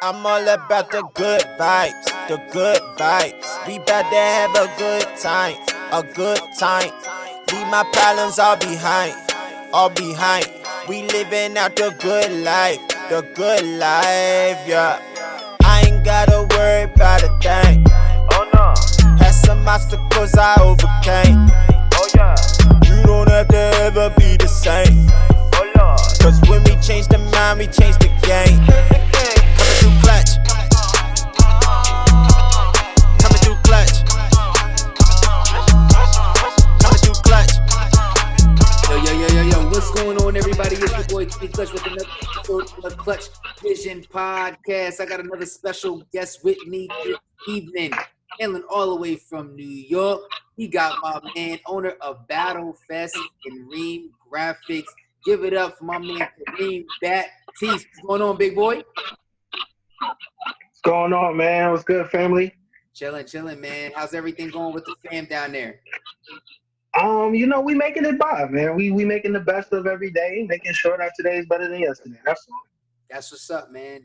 I'm all about the good vibes, the good vibes. We bout to have a good time, a good time. Leave my problems all behind, all behind. We living out the good life, yeah. I ain't gotta worry about a thing. Oh no. Had some obstacles I overcame. Oh yeah. You don't have to ever be the same. Oh Lord. Cause when we change the mind, we change the game. Coming through clutch. Coming through clutch. Coming through clutch. Yo, what's going on, everybody? It's your boy T Clutch with another episode of the Clutchvision podcast. I got another special guest with me this evening, hailing all the way from New York. He got my man, owner of Battle Fest and Ream Graphics. Give it up for my man Kareem Baptiste. What's going on, big boy? What's going on, man? What's good, family? Chilling, man. How's everything going with the fam down there? We making it by, man. We making the best of every day, making sure that today is better than yesterday. That's all. That's what's up, man.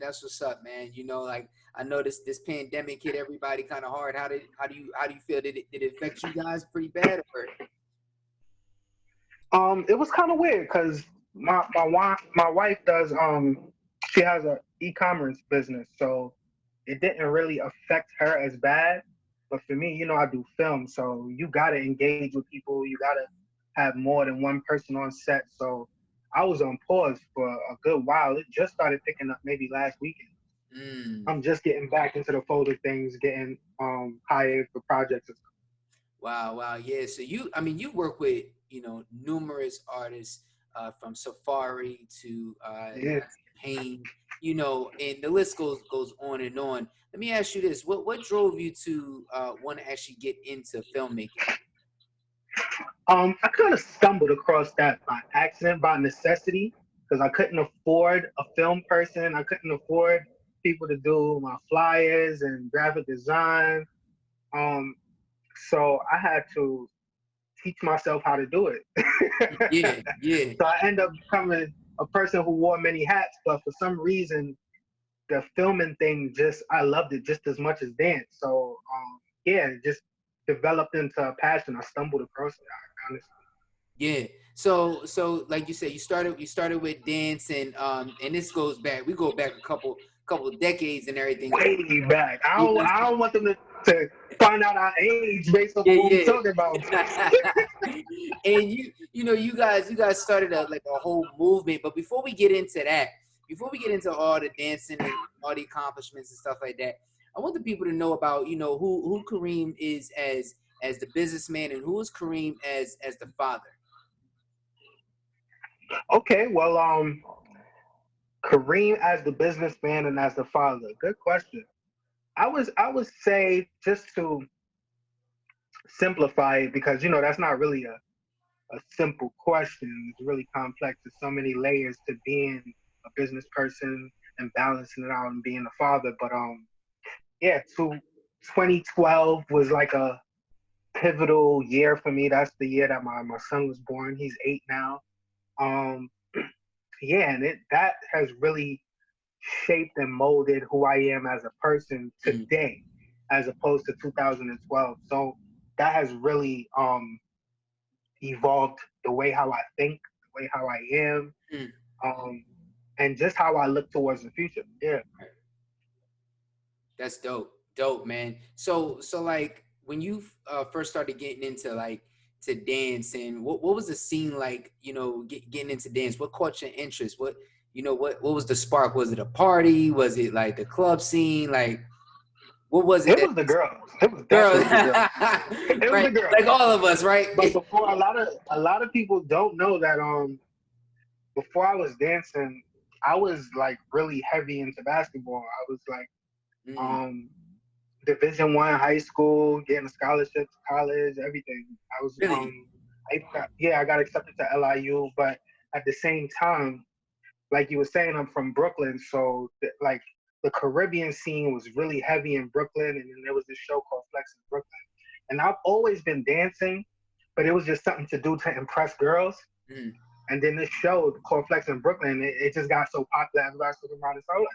You know, like I know this pandemic hit everybody kind of hard. How do you feel? Did it affect you guys pretty bad? Or? It was kind of weird because my wife does she has a e-commerce business, so it didn't really affect her as bad. But for me, I do film, so you gotta engage with people. You gotta have more than one person on set. So I was on pause for a good while. It just started picking up maybe last weekend. I'm just getting back into the fold of things, getting hired for projects and stuff. Wow, yeah. So you work with numerous artists from Safari to Pain, and the list goes on and on. Let me ask you this: what drove you to want to actually get into filmmaking? I kind of stumbled across that by accident, by necessity, because I couldn't afford a film person. I couldn't afford people to do my flyers and graphic design. So I had to teach myself how to do it. Yeah. So I ended up becoming a person who wore many hats, but for some reason, the filming thing I loved it just as much as dance. So it just developed into a passion. I stumbled across it, honestly. Yeah. So like you said, you started with dance and this goes back. We go back a couple decades and everything. Way back. I don't want them to find out our age based on what we're talking about. And you guys started a whole movement. But before we get into that, before we get into all the dancing and all the accomplishments and stuff like that, I want the people to know about who Kareem is as the businessman and who is Kareem as the father. Okay, well, Kareem as the businessman and as the father. Good question. I would say, just to simplify it, because that's not really a simple question. It's really complex. There's so many layers to being a business person and balancing it out and being a father. But 2012 was like a pivotal year for me. That's the year that my son was born. He's 8 now. And that has really shaped and molded who I am as a person today, as opposed to 2012. So that has really evolved the way how I think, the way how I am, and just how I look towards the future. Yeah. That's dope, man. So like when you first started getting into to dance, and what was the scene like? Getting into dance. What caught your interest? What was the spark? Was it a party? Was it like the club scene? Like what was it? It was the girls. It was girls. The girls. It was the girls. Like all of us, right? But before, a lot of people don't know that before I was dancing, I was like really heavy into basketball. I was like Division I high school, getting a scholarship to college, everything. I was really? I got accepted to LIU, but at the same time, like you were saying, I'm from Brooklyn, so the Caribbean scene was really heavy in Brooklyn, and then there was this show called Flex in Brooklyn. And I've always been dancing, but it was just something to do to impress girls. And then this show called Flex in Brooklyn, it just got so popular. Everybody was talking about it. So I was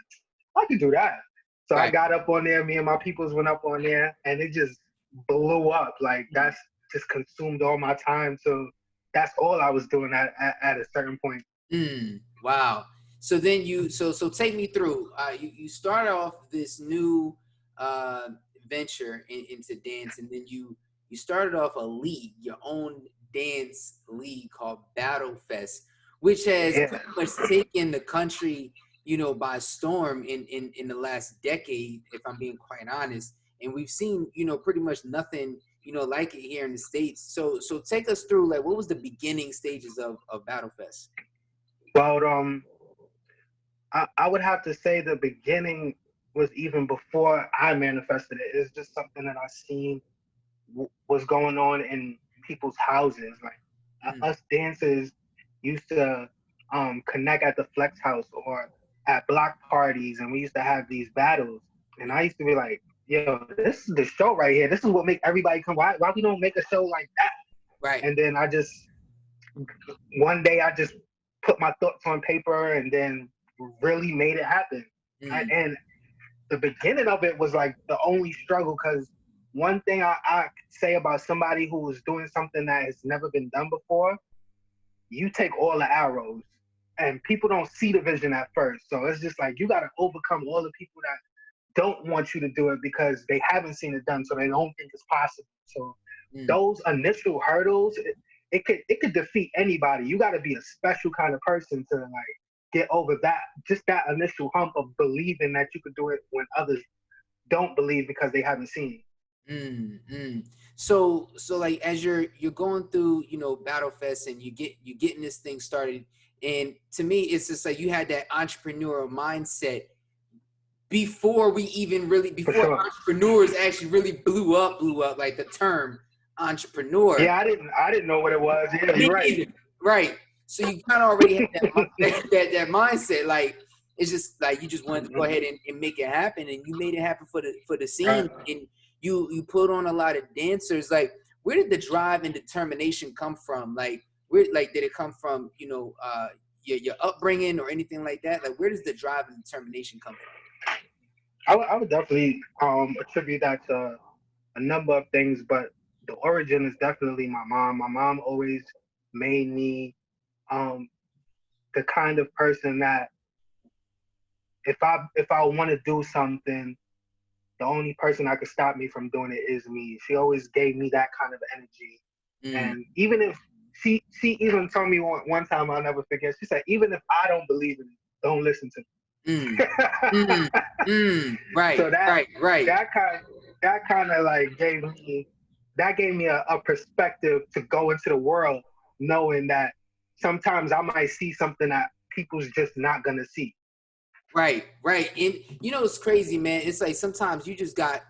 like, I could do that. So I Right. got up on there, me and my peoples went up on there, and it just blew up. Like that's just consumed all my time. So that's all I was doing at a certain point. Wow. So then so take me through. You start off this new uh, venture into dance, and then you started off a league, your own dance league called Battle Fest, which has Yeah. pretty much taken the country, by storm in the last decade, if I'm being quite honest. And we've seen, pretty much nothing, like it here in the States. So take us through, like, what was the beginning stages of Battle Fest? Well, I would have to say the beginning was even before I manifested it. It's just something that I seen was going on in people's houses. Like Mm. us dancers used to connect at the flex house or at block parties, and we used to have these battles. And I used to be like, "Yo, this is the show right here. This is what make everybody come. Why we don't make a show like that?" Right. And then I just one day I just put my thoughts on paper and then really made it happen. Mm. And the beginning of it was like the only struggle because one thing I say about somebody who is doing something that has never been done before, you take all the arrows and people don't see the vision at first. So it's just like you got to overcome all the people that don't want you to do it because they haven't seen it done, so they don't think it's possible. So Mm. those initial hurdles, it could defeat anybody. You got to be a special kind of person to like get over that, just that initial hump of believing that you could do it when others don't believe because they haven't seen. Mm. Mm. So like as you're going through, Battle Fest, and you getting this thing started, and to me it's just like you had that entrepreneurial mindset For before sure. entrepreneurs actually really blew up, like the term entrepreneur. Yeah, I didn't know what it was. Yeah, Me you're right. neither. Right. So you kind of already had that mindset. Like it's just like you just wanted to go ahead and make it happen, and you made it happen for the Right. scene, and you put on a lot of dancers. Like, where did the drive and determination come from? Like, where did it come from? Your upbringing or anything like that? Like, where does the drive and determination come from? I would definitely attribute that to a number of things, but the origin is definitely my mom. My mom always made me um, the kind of person that if I want to do something, the only person that could stop me from doing it is me. She always gave me that kind of energy, Mm. and even if she even told me one time I'll never forget. She said, "Even if I don't believe in it, don't listen to Mm. me." Mm. Mm. Right. So that Right. Right. that kind that kind of like gave me a perspective to go into the world knowing that sometimes I might see something that people's just not gonna see. Right, right. And it's crazy, man. It's like sometimes you just got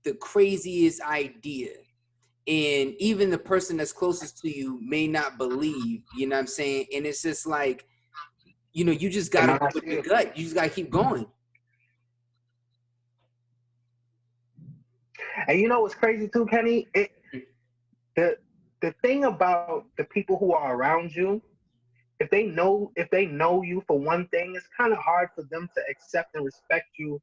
the craziest idea. And even the person that's closest to you may not believe, you know what I'm saying? And it's just like, you just Am gotta I go with your gut. You just gotta keep going. And you know what's crazy too, Kenny? The the thing about the people who are around you, if they know you for one thing, it's kind of hard for them to accept and respect you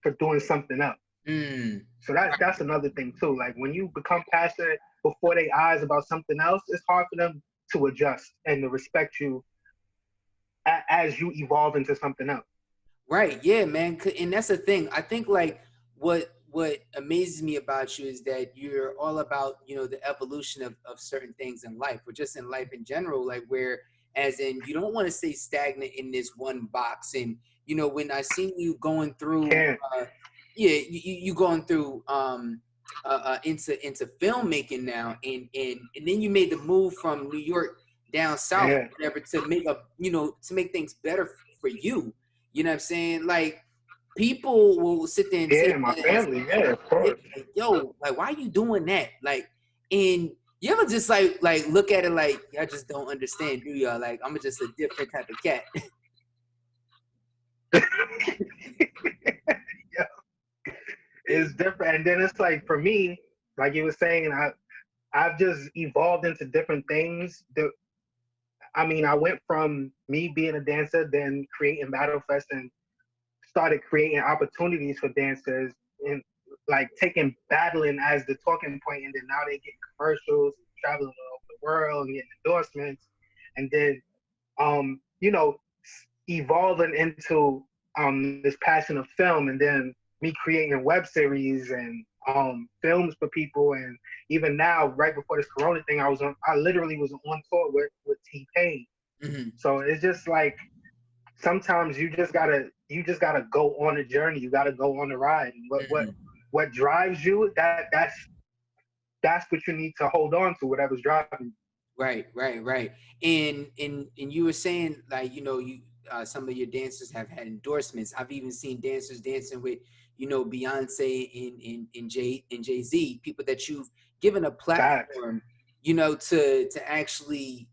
for doing something else. Mm. So that's another thing too. Like when you become passionate before their eyes about something else, it's hard for them to adjust and to respect you as you evolve into something else. Right. Yeah, man. And that's the thing. I think like what amazes me about you is that you're all about, the evolution of certain things in life, or just in life in general, like where as in you don't want to stay stagnant in this one box. And when I seen you going through Can't. yeah, you going through into filmmaking now, and then you made the move from New York down south, Yeah. whatever, to make to make things better for you. You know what I'm saying? Like, people will sit there and take Yeah, my that as, family. Yeah, of yeah, course. like, yo, like, why you doing that? Like, and you ever just like look at it like, y'all just don't understand, do y'all? Like, I'm just a different type of cat. Yeah, it's different. And then it's like for me, like you were saying, I've just evolved into different things. I mean, I went from me being a dancer, then creating Battlefest and started creating opportunities for dancers and like taking battling as the talking point, and then now they get commercials, traveling all over the world, and getting endorsements, and then you know, evolving into this passion of film, and then me creating web series and films for people, and even now, right before this Corona thing, I literally was on tour with T Pain. Mhm. So it's just like sometimes you just gotta go on a journey. You gotta go on the ride. And Mhm. what drives you? That's what you need to hold on to. Whatever's driving you. Right. And you were saying, like, you some of your dancers have had endorsements. I've even seen dancers dancing with, Beyonce and Jay Z, people that you've given a Facts. platform, to actually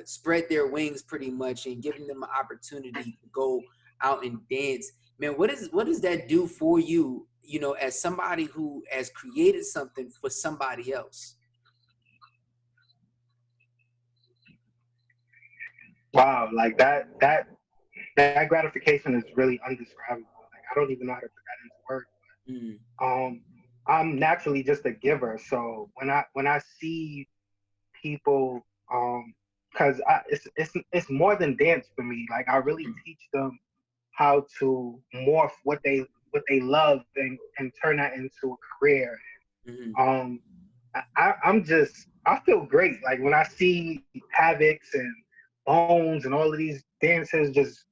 spread their wings pretty much, and giving them an opportunity to go out and dance. Man, what does that do for you? As somebody who has created something for somebody else. Wow, like that gratification is really undescribable. Like I don't even know how to put that into words. Mm. Um, I'm naturally just a giver, so when I see people, because it's more than dance for me. Like I really teach them how to morph what they love and turn that into a career. Mhm. Um, I feel great. Like when I see Havocs and Bones and all of these dancers just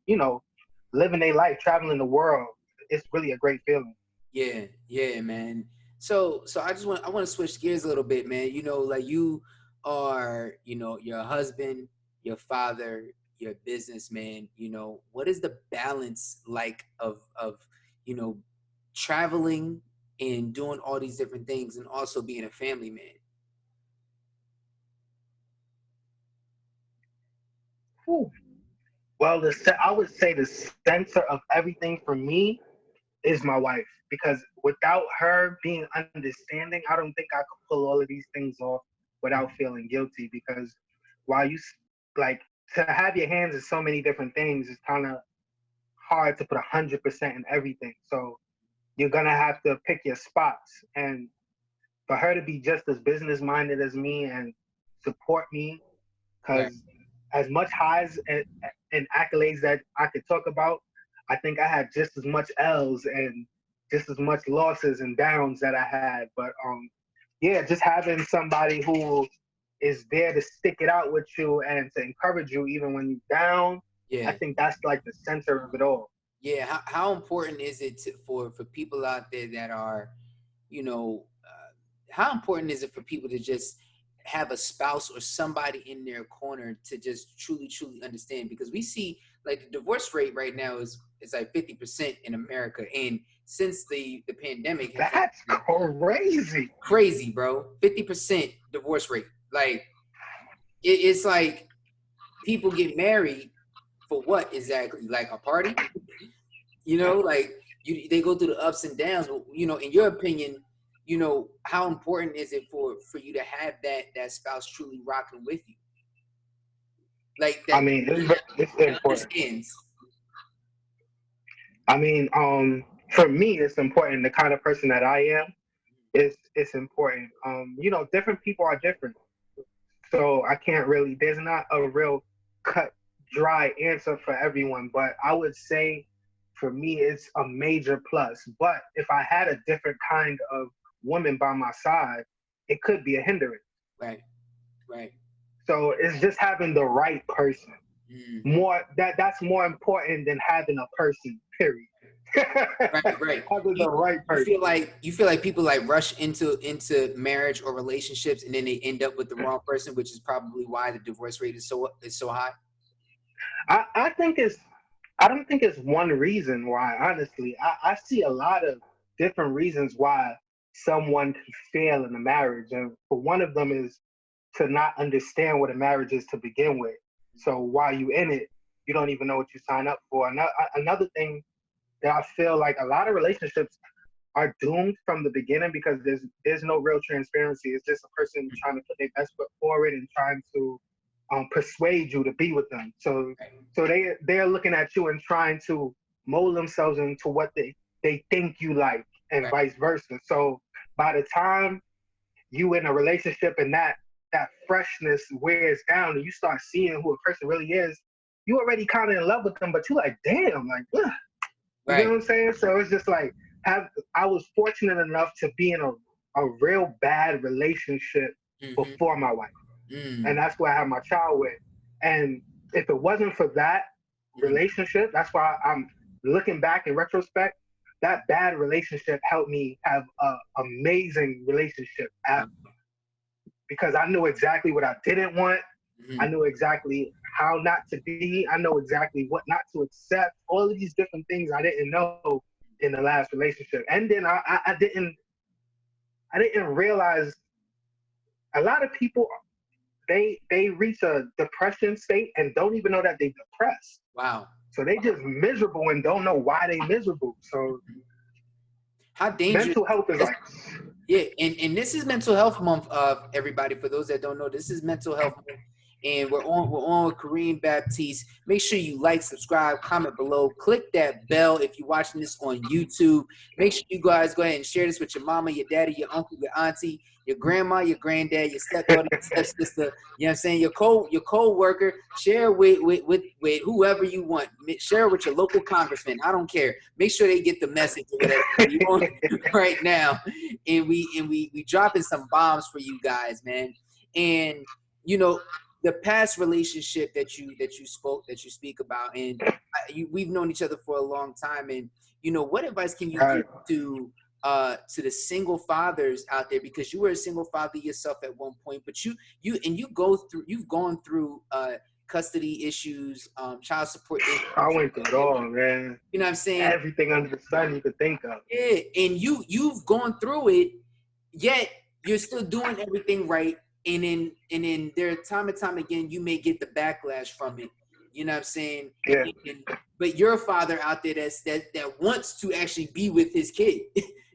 living their life, traveling the world. It's really a great feeling. Yeah, man. So I want to switch gears a little bit, man. Like you are, your husband, your father, your businessman. What is the balance like of you know traveling and doing all these different things, and also being a family man? Whew. Well, I would say the center of everything for me is my wife, because without her being understanding, I don't think I could pull all of these things off without feeling guilty. Because while like to have your hands in so many different things, it's kind of hard to put 100% in everything. So you're gonna have to pick your spots, and for her to be just as business minded as me and support me, Right. because as much highs and accolades that I could talk about, I think I had just as much L's and just as much losses and downs that I had. But yeah, just having somebody who is there to stick it out with you and to encourage you even when you're down, I Yeah. think that's like the center of it all. Yeah. How important is it for people out there that are, how important is it for people to just have a spouse or somebody in their corner to just truly understand? Because we see, like, the divorce rate right now is like 50% in America, and since the pandemic has That's been crazy. crazy, bro. 50% divorce rate. Like, it's like people get married for what exactly? Like a party? Like, they go through the ups and downs. But, in your opinion, how important is it for you to have that spouse truly rocking with you, like I that mean, it's important. understands? I mean, for me, it's important. The kind of person that I am, it's important. Different people are different, so I can't really. There's not a real cut dry answer for everyone, but I would say for me, it's a major plus. But if I had a different kind of woman by my side, it could be a hindrance. Right, right. So it's just having the right person. Mm. That's more important than having a person. Period. Right. Having You the right you person. feel like people like rush into marriage or relationships, and then they end up with the wrong person, which is probably why the divorce rate is so high. I think it's I don't think it's one reason why, honestly. I see a lot of different reasons why someone can fail in a marriage. And for one of them is to not understand what a marriage is to begin with. So while you in it, you don't even know what you sign up for. Another thing that I feel like a lot of relationships are doomed from the beginning because there's no real transparency. It's just a person trying to put their best foot forward and trying to persuade you to be with them. So Right. they're looking at you and trying to mold themselves into what they think you like, and Right. vice versa. So by the time you in a relationship and that freshness wears down and you start seeing who a person really is, you already kind of in love with them, but you like, damn, like, ugh. You know Right. what I'm saying? So it's just like, I was fortunate enough to be in a real bad relationship Mm-hmm. before my wife, and Mm. that's where I had my child with. And if it wasn't for that Mm. relationship, that's why I'm looking back in retrospect. That bad relationship helped me have an amazing relationship Wow. because I knew exactly what I didn't want. I Mm-hmm. knew exactly how not to be. I know exactly what not to accept. All of these different things I didn't know in the last relationship. And then I didn't realize a lot of people they reach a depression state and don't even know that they depressed. Wow. So they just miserable and don't know why they miserable. So How dangerous. mental health is like, Yeah, and this is Mental Health Month, everybody. For those that don't know, this is Mental Health Month, and we're on with Kareem Baptiste. Make sure you like, subscribe, comment below, click that bell if you're watching this on YouTube. Make sure you guys go ahead and share this with your mama, your daddy, your uncle, your auntie, your grandma, your granddad, your stepdaughter, your stepsister. You know what I'm saying? Your co-worker. Share with whoever you want. Share it with your local congressman. I don't care. Make sure they get the message or whatever you want right now. And we dropping some bombs for you guys, man. And you know, the past relationship that you speak about, and we've known each other for a long time. And what advice can you give right. to the single fathers out there, because you were a single father yourself at one point, but you've gone through custody issues, child support I issues. went through it all, man. You know what I'm saying? Everything under the sun you could think of. Yeah, and you've gone through it, yet you're still doing everything right. And then there are time and time again you may get the backlash from it. You know what I'm saying? Yeah, But you're a father out there that wants to actually be with his kid.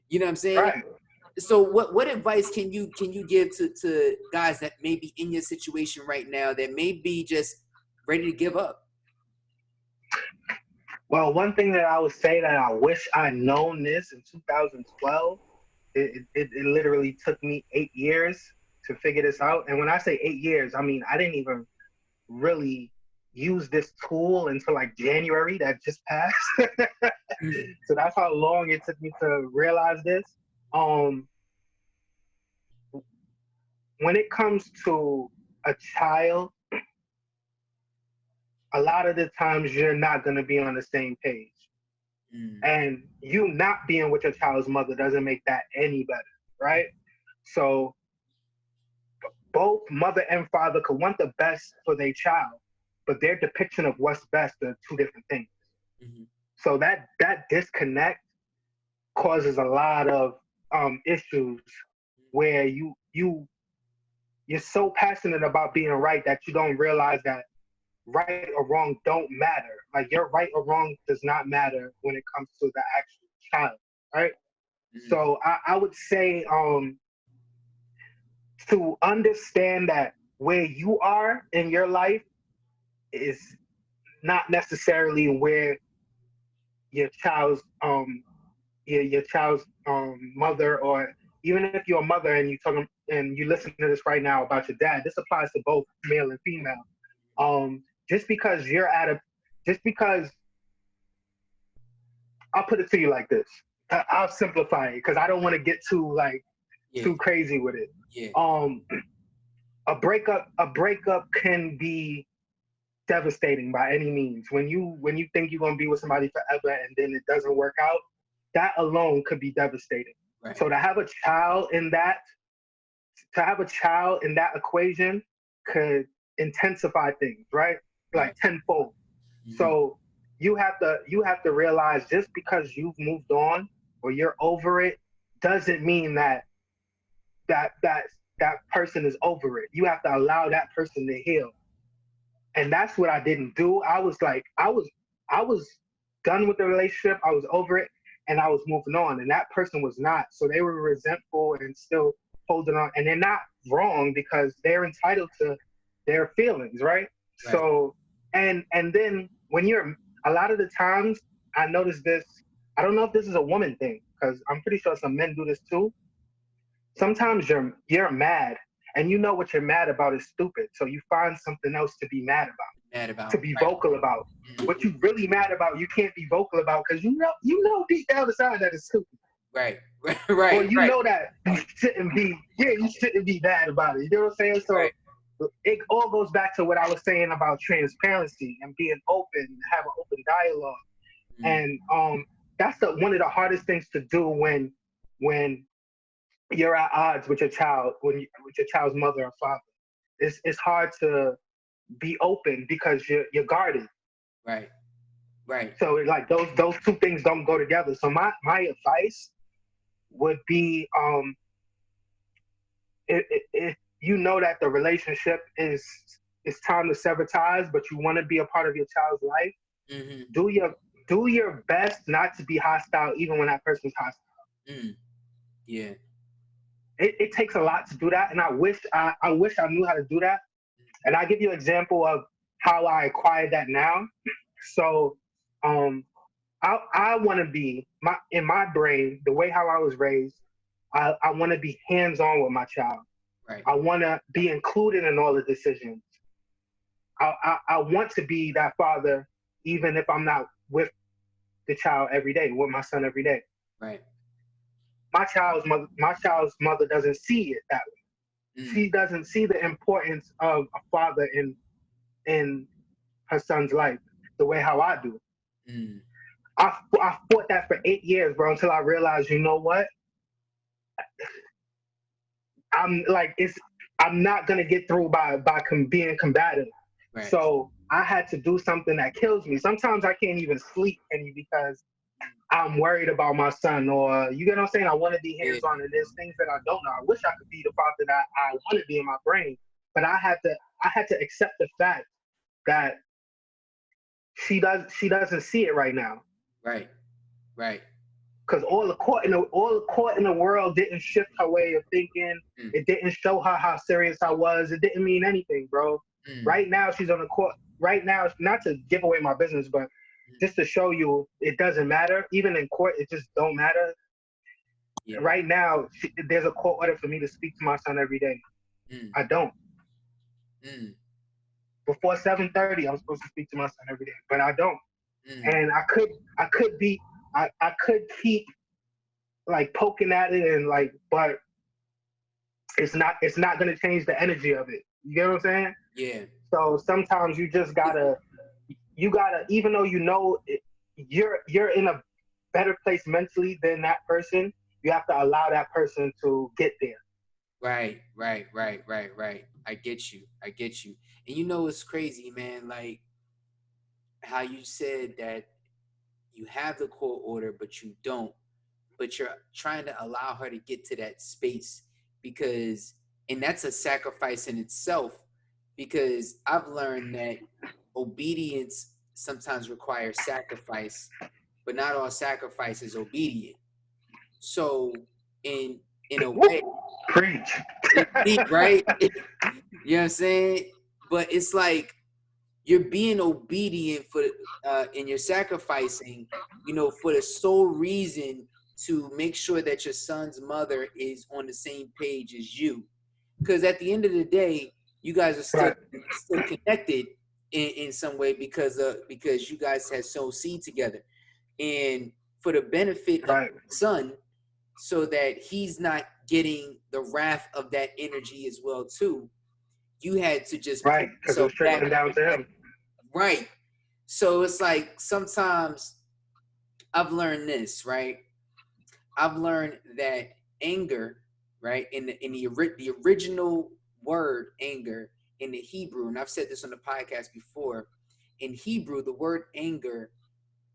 You know what I'm saying? right. So what advice can you give to guys that may be in your situation right now that may be just ready to give up? Well, one thing that I would say that I wish I known this in 2012, it literally took me 8 years to figure this out. And when I say 8 years, I mean I didn't even really use this tool until like January that just passed. Mm. So that's how long it took me to realize this. Um, when it comes to a child, a lot of the times you're not going to be on the same page. Mm. And you not being with your child's mother doesn't make that any better, right? So both mother and father could want the best for their child, but their depiction of what's best are two different things. Mm-hmm. So that disconnect causes a lot of issues where you're so passionate about being right that you don't realize that right or wrong don't matter. Like your right or wrong does not matter when it comes to the actual child, right? Mm-hmm. So I would say to understand that where you are in your life is not necessarily where your child's your child's mother, or even if you're a mother and you talking and you listen to this right now about your dad, this applies to both male and female. Just because you're at a just because I'll put it to you like this. I'll simplify it because I don't want to get Yeah, too crazy with it. yeah, Um, a breakup can be devastating by any means. When you think you're gonna be with somebody forever and then it doesn't work out, that alone could be devastating. right. So to have a child in that equation could intensify things, right? Right. Like tenfold. Mm-hmm. So you have to realize just because you've moved on or you're over it doesn't mean that that that person is over it. You have to allow that person to heal. And that's what I didn't do. I was done with the relationship. I was over it and I was moving on. And that person was not. So they were resentful and still holding on. And they're not wrong because they're entitled to their feelings, right? Right. So and then when you're a lot of the times I noticed this. I don't know if this is a woman thing because I'm pretty sure some men do this too. Sometimes you're mad and you know what you're mad about is stupid, so you find something else to be mad about, Mad about. to be Right. vocal about. What Mhm. you really mad about, you can't be vocal about because you know deep down inside that it's stupid, Right. or Right. you Right. know that you shouldn't be mad about it. You know what I'm saying? So Right. it all goes back to what I was saying about transparency and being open, have an open dialogue, Mm. and that's one of the hardest things to do when you're at odds with your child, with your child's mother or father. It's hard to be open because you're guarded. Right. Right. So like those two things don't go together. So my advice would be if you know that the relationship is it's time to sever ties, but you want to be a part of your child's life, Mm-hmm. do your do your best not to be hostile, even when that person's hostile. Mm. Yeah. It takes a lot to do that, and I wish I knew how to do that. And I'll give you an example of how I acquired that now. So, um, I want to be in my brain, the way how I was raised. I want to be hands on with my child. Right. I want to be included in all the decisions. I want to be that father, even if I'm not with the child every day, with my son every day. Right. My child's mother doesn't see it that way. Mm. She doesn't see the importance of a father in her son's life the way how I do. Mm. I fought that for 8 years, bro, until I realized, you know what? I'm like, I'm not gonna get through by being combative. Right. So I had to do something that kills me. Sometimes I can't even sleep any because I'm worried about my son, or you get what I'm saying. I want to be Yeah. hands on, and there's things that I don't know. I wish I could be the father that I want to be in my brain, but I had to accept the fact that she doesn't see it right now Right. Right. because all the court in the world didn't shift her way of thinking. Mm. It didn't show her how serious I was. It didn't mean anything, bro. Mm. Right now she's on the court. Right now, not to give away my business, but Mm. just to show you it doesn't matter. Even in court, it just don't matter. Yeah. Right now, there's a court order for me to speak to my son every day. Mm. I don't. Mm. Before 7:30, I'm supposed to speak to my son every day, but I don't. Mm. And I could keep like poking at it and like, but it's not going to change the energy of it. You get what I'm saying? Yeah. So sometimes you gotta even though you're in a better place mentally than that person, you have to allow that person to get there. Right. Right. Right. Right. Right. I get you. I get you. And you know it's crazy, man. Like how you said that you have the court order, but you don't. But you're trying to allow her to get to that space because, and that's a sacrifice in itself. Because I've learned that obedience sometimes requires sacrifice, but not all sacrifice is obedient. So, in a way, Preach. it's deep, right? You know what I'm saying? But it's like you're being obedient for and you're sacrificing, for the sole reason to make sure that your son's mother is on the same page as you. Because at the end of the day, you guys are still Right. still connected in some way because you guys have sown seed together. And for the benefit of Right. your son, so that he's not getting the wrath of that energy as well too, you had to just pull Right. Because it yourself was back. trickling down to him. Right. So it's like sometimes I've learned this, right? I've learned that anger, right, the original word anger in the Hebrew, and I've said this on the podcast before. In Hebrew, the word anger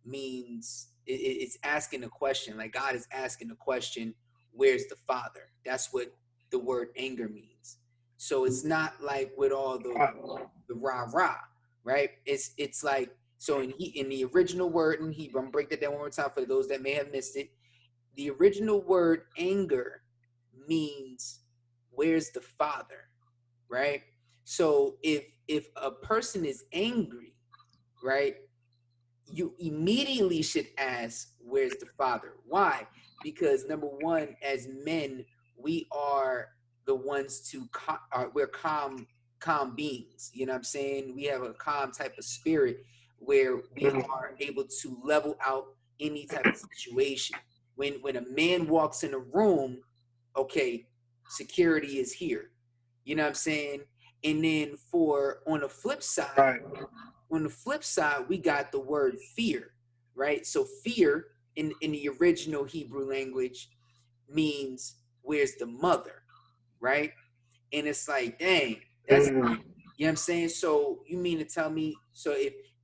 means it's asking a question. Like God is asking a question, where's the Father? That's what the word anger means. So it's not like with all the rah rah, right? It's like so in the original word in Hebrew. I'm gonna break that down one more time for those that may have missed it. The original word anger means where's the Father, right? So if a person is angry, right, you immediately should ask, where's the father? Why? Because number one, as men, we are the ones to we're calm beings. You know what I'm saying? We have a calm type of spirit where we are able to level out any type of situation. When a man walks in a room, okay, security is here. You know what I'm saying? And then for on the flip side, Right. we got the word fear, right? So fear in the original Hebrew language means where's the mother, right? And it's like, dang, that's, you know what I'm saying? So you mean to tell me, so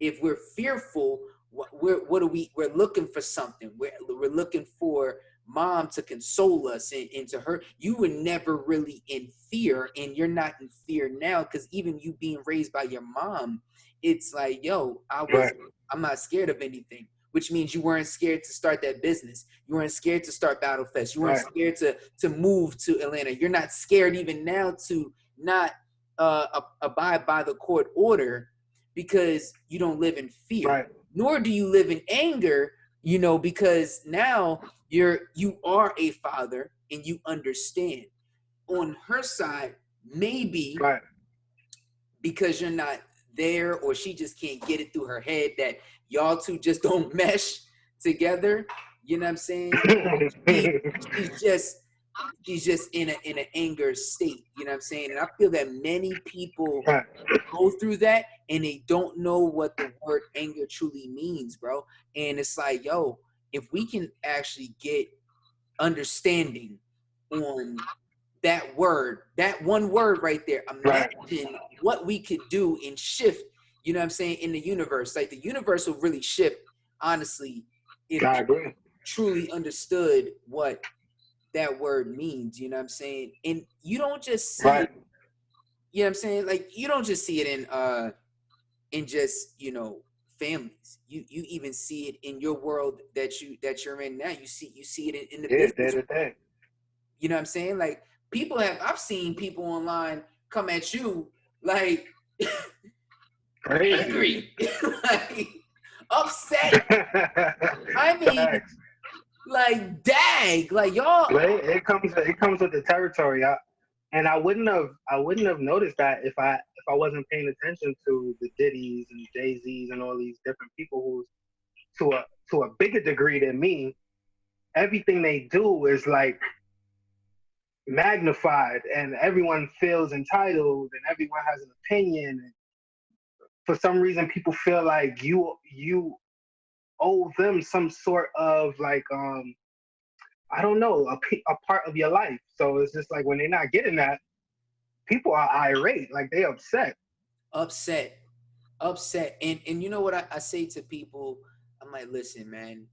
if we're fearful, what are we're looking for something. We're looking for mom to console us and to her. You were never really in fear, and you're not in fear now, because even you being raised by your mom, it's like, yo, Right. I'm not scared of anything, which means you weren't scared to start that business. You weren't scared to start Battle Fest. You weren't scared to move to Atlanta. You're not scared even now to not abide by the court order, because you don't live in fear. Right. Nor do you live in anger, you know, because now you are a father and you understand. On her side, maybe Right. because you're not there, or she just can't get it through her head that y'all two just don't mesh together. You know what I'm saying? She, she's just she's just in an anger state. You know what I'm saying? And I feel that many people Right. go through that and they don't know what the word anger truly means, bro. And it's like, yo, if we can actually get understanding on that word, that one word right there, imagine what we could do and shift, you know what I'm saying, in the universe. Like the universe will really shift, honestly, if I people agree. truly understood what that word means, you know what I'm saying? And you don't just see Right. it, you know what I'm saying? Like you don't just see it in just, you know, families. You even see it in your world that you're in now. You see it in the Yeah, day business. to day. You know what I'm saying? Like I've seen people online come at you like Crazy. angry, like upset. I mean, Facts. like dag, like y'all. But it comes with the territory. And I wouldn't have noticed that if I wasn't paying attention to the Diddy's and Jay-Z's and all these different people who's to a bigger degree than me, everything they do is like magnified and everyone feels entitled and everyone has an opinion. And for some reason people feel like you owe them some sort of like I don't know, a part of your life. So it's just like when they're not getting that, people are irate, like they upset and you know what I say to people, I'm like, listen, man,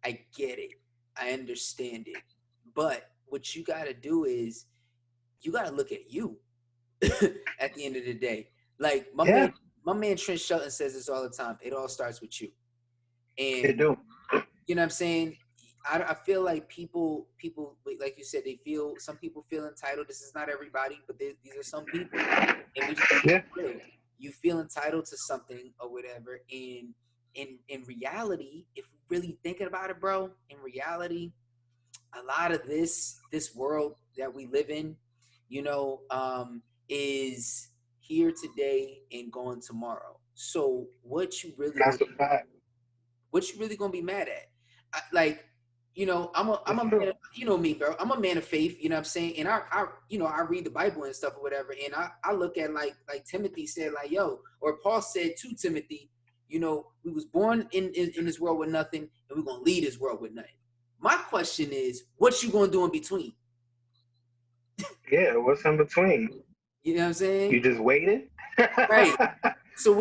I get it, I understand it, but what you got to do is you got to look at you. At the end of the day, like Yeah, my man Trent Shelton says this all the time, it all starts with you. they And do. you know what I'm saying, I feel like people like you said, some people feel entitled. This is not everybody, but these are some people, and we just gotta Yeah, keep it real. You feel entitled to something or whatever, and in reality, if we're really thinking about it, bro, in reality, a lot of this world that we live in, you know, is here today and gone tomorrow. So that's a fact. what you really gonna be mad at? Like, you know, I'm It's a true. man of, you know me, bro. I'm a man of faith. You know what I'm saying? And I you know, I read the Bible and stuff or whatever, and I look at like Timothy said, like, yo, or Paul said to Timothy, you know, we was born in this world with nothing, and we're gonna leave this world with nothing. My question is, what you gonna do in between? Yeah, what's in between? You know what I'm saying? You just waiting? Right. So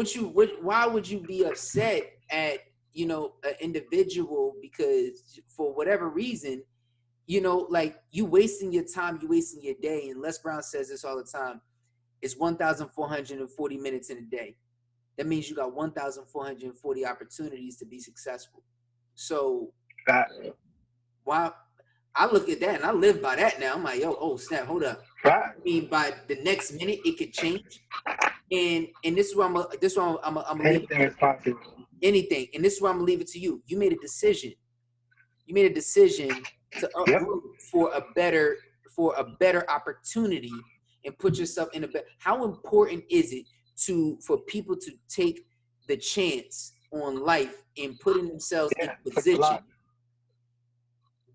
why would you be upset at, you know, an individual because for whatever reason, you know, like you wasting your time, you wasting your day. And Les Brown says this all the time. It's 1,440 minutes in a day. That means you got 1,440 opportunities to be successful. So That, why I look at that and I live by that now. I'm like, yo, oh snap, hold up. Right? I mean, by the next minute it could change. And this is where I'm gonna leave Anything is possible. anything. And this is where I'm gonna leave it to you. You made a decision. You made a decision to Yep. uproot for a better opportunity and put yourself in a better. How important is it for people to take the chance on life and putting themselves in Yeah, a it's a position lot.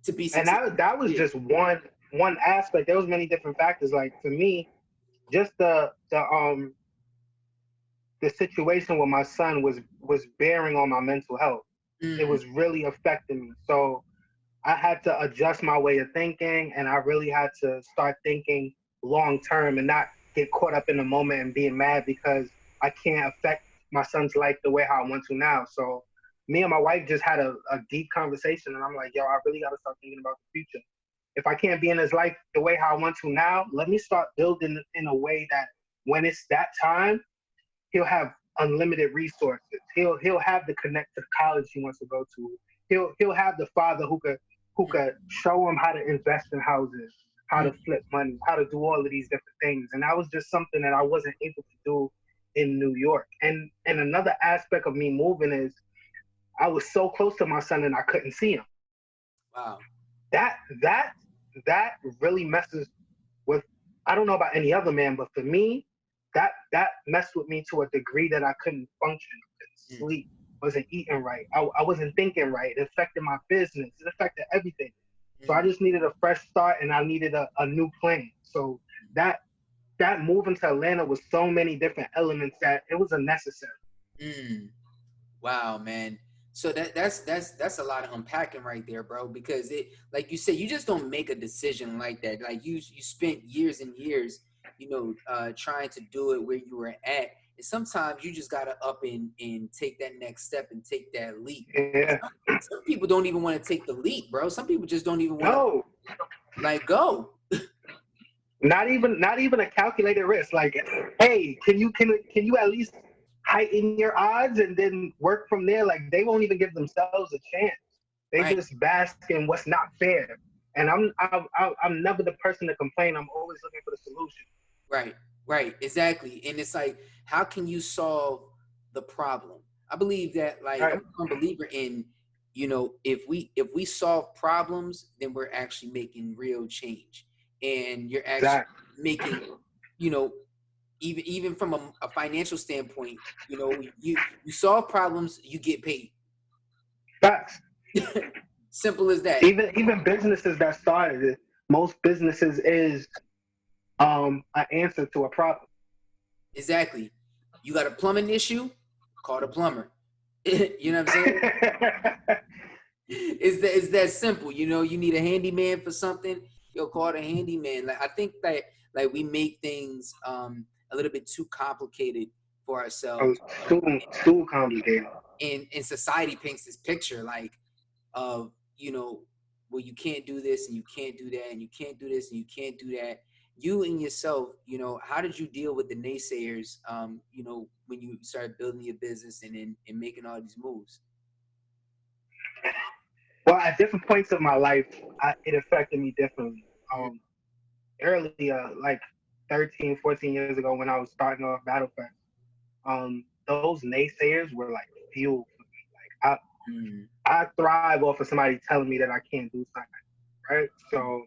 to be And successful? that was just one aspect. There was many different factors. Like for me, just the situation with my son was bearing on my mental health. It Mm, was really affecting me. So I had to adjust my way of thinking, and I really had to start thinking long term and not get caught up in the moment and being mad because I can't affect my son's life the way how I want to now. So me and my wife just had a deep conversation, and I'm like, yo, I really got to start thinking about the future. If I can't be in his life the way how I want to now, let me start building in a way that when it's that time, he'll have unlimited resources. He'll have the connect to the college he wants to go to. He'll have the father who could show him how to invest in houses, how to mm, flip money, how to do all of these different things. And that was just something that I wasn't able to do in New York. And another aspect of me moving is I was so close to my son and I couldn't see him. wow. That that that really messes with, I don't know about any other man, but for me, that messed with me to a degree that I couldn't function, couldn't Mm, sleep, wasn't eating right. I wasn't thinking right. It affected my business. It affected everything. So I mm, just needed a fresh start and I needed a new plan. So that that move into Atlanta was so many different elements that it was unnecessary. mm. Wow, man. So that's a lot of unpacking right there, bro. Because it, like you said, you just don't make a decision like that. Like you spent years and years, trying to do it where you were at. And sometimes you just gotta up and take that next step and take that leap. Yeah. Some people don't even want to take the leap, bro. Some people just don't even want to No, like go. not even a calculated risk. Like, hey, can you at least heighten your odds and then work from there? Like they won't even give themselves a chance. They Right. just bask in what's not fair. And I'm never the person to complain. I'm always looking for the solution. Right, right, exactly. And it's like, how can you solve the problem? I believe that, like, I'm Right. a firm believer in, if we solve problems, then we're actually making real change, and you're actually Exactly. making, you know, even from a financial standpoint, you solve problems, you get paid. Facts. Simple as that. Even businesses that started it, most businesses is an answer to a problem. Exactly. You got a plumbing issue, call the plumber. You know what I'm saying? It's that simple. You need a handyman for something, you'll call the handyman. Like, I think that, like, we make things a little bit too complicated for Oh, ourselves. too complicated. And society paints this picture, like, of, well, you can't do this and you can't do that and you can't do this and you can't do that. You and yourself, how did you deal with the naysayers, when you started building your business and making all these moves? Well, at different points of my life, it affected me differently. Mm, Earlier, like 13, 14 years ago when I was starting off Battle Fest, those naysayers were like fuel for me. Like mm, I thrive off of somebody telling me that I can't do something, right? So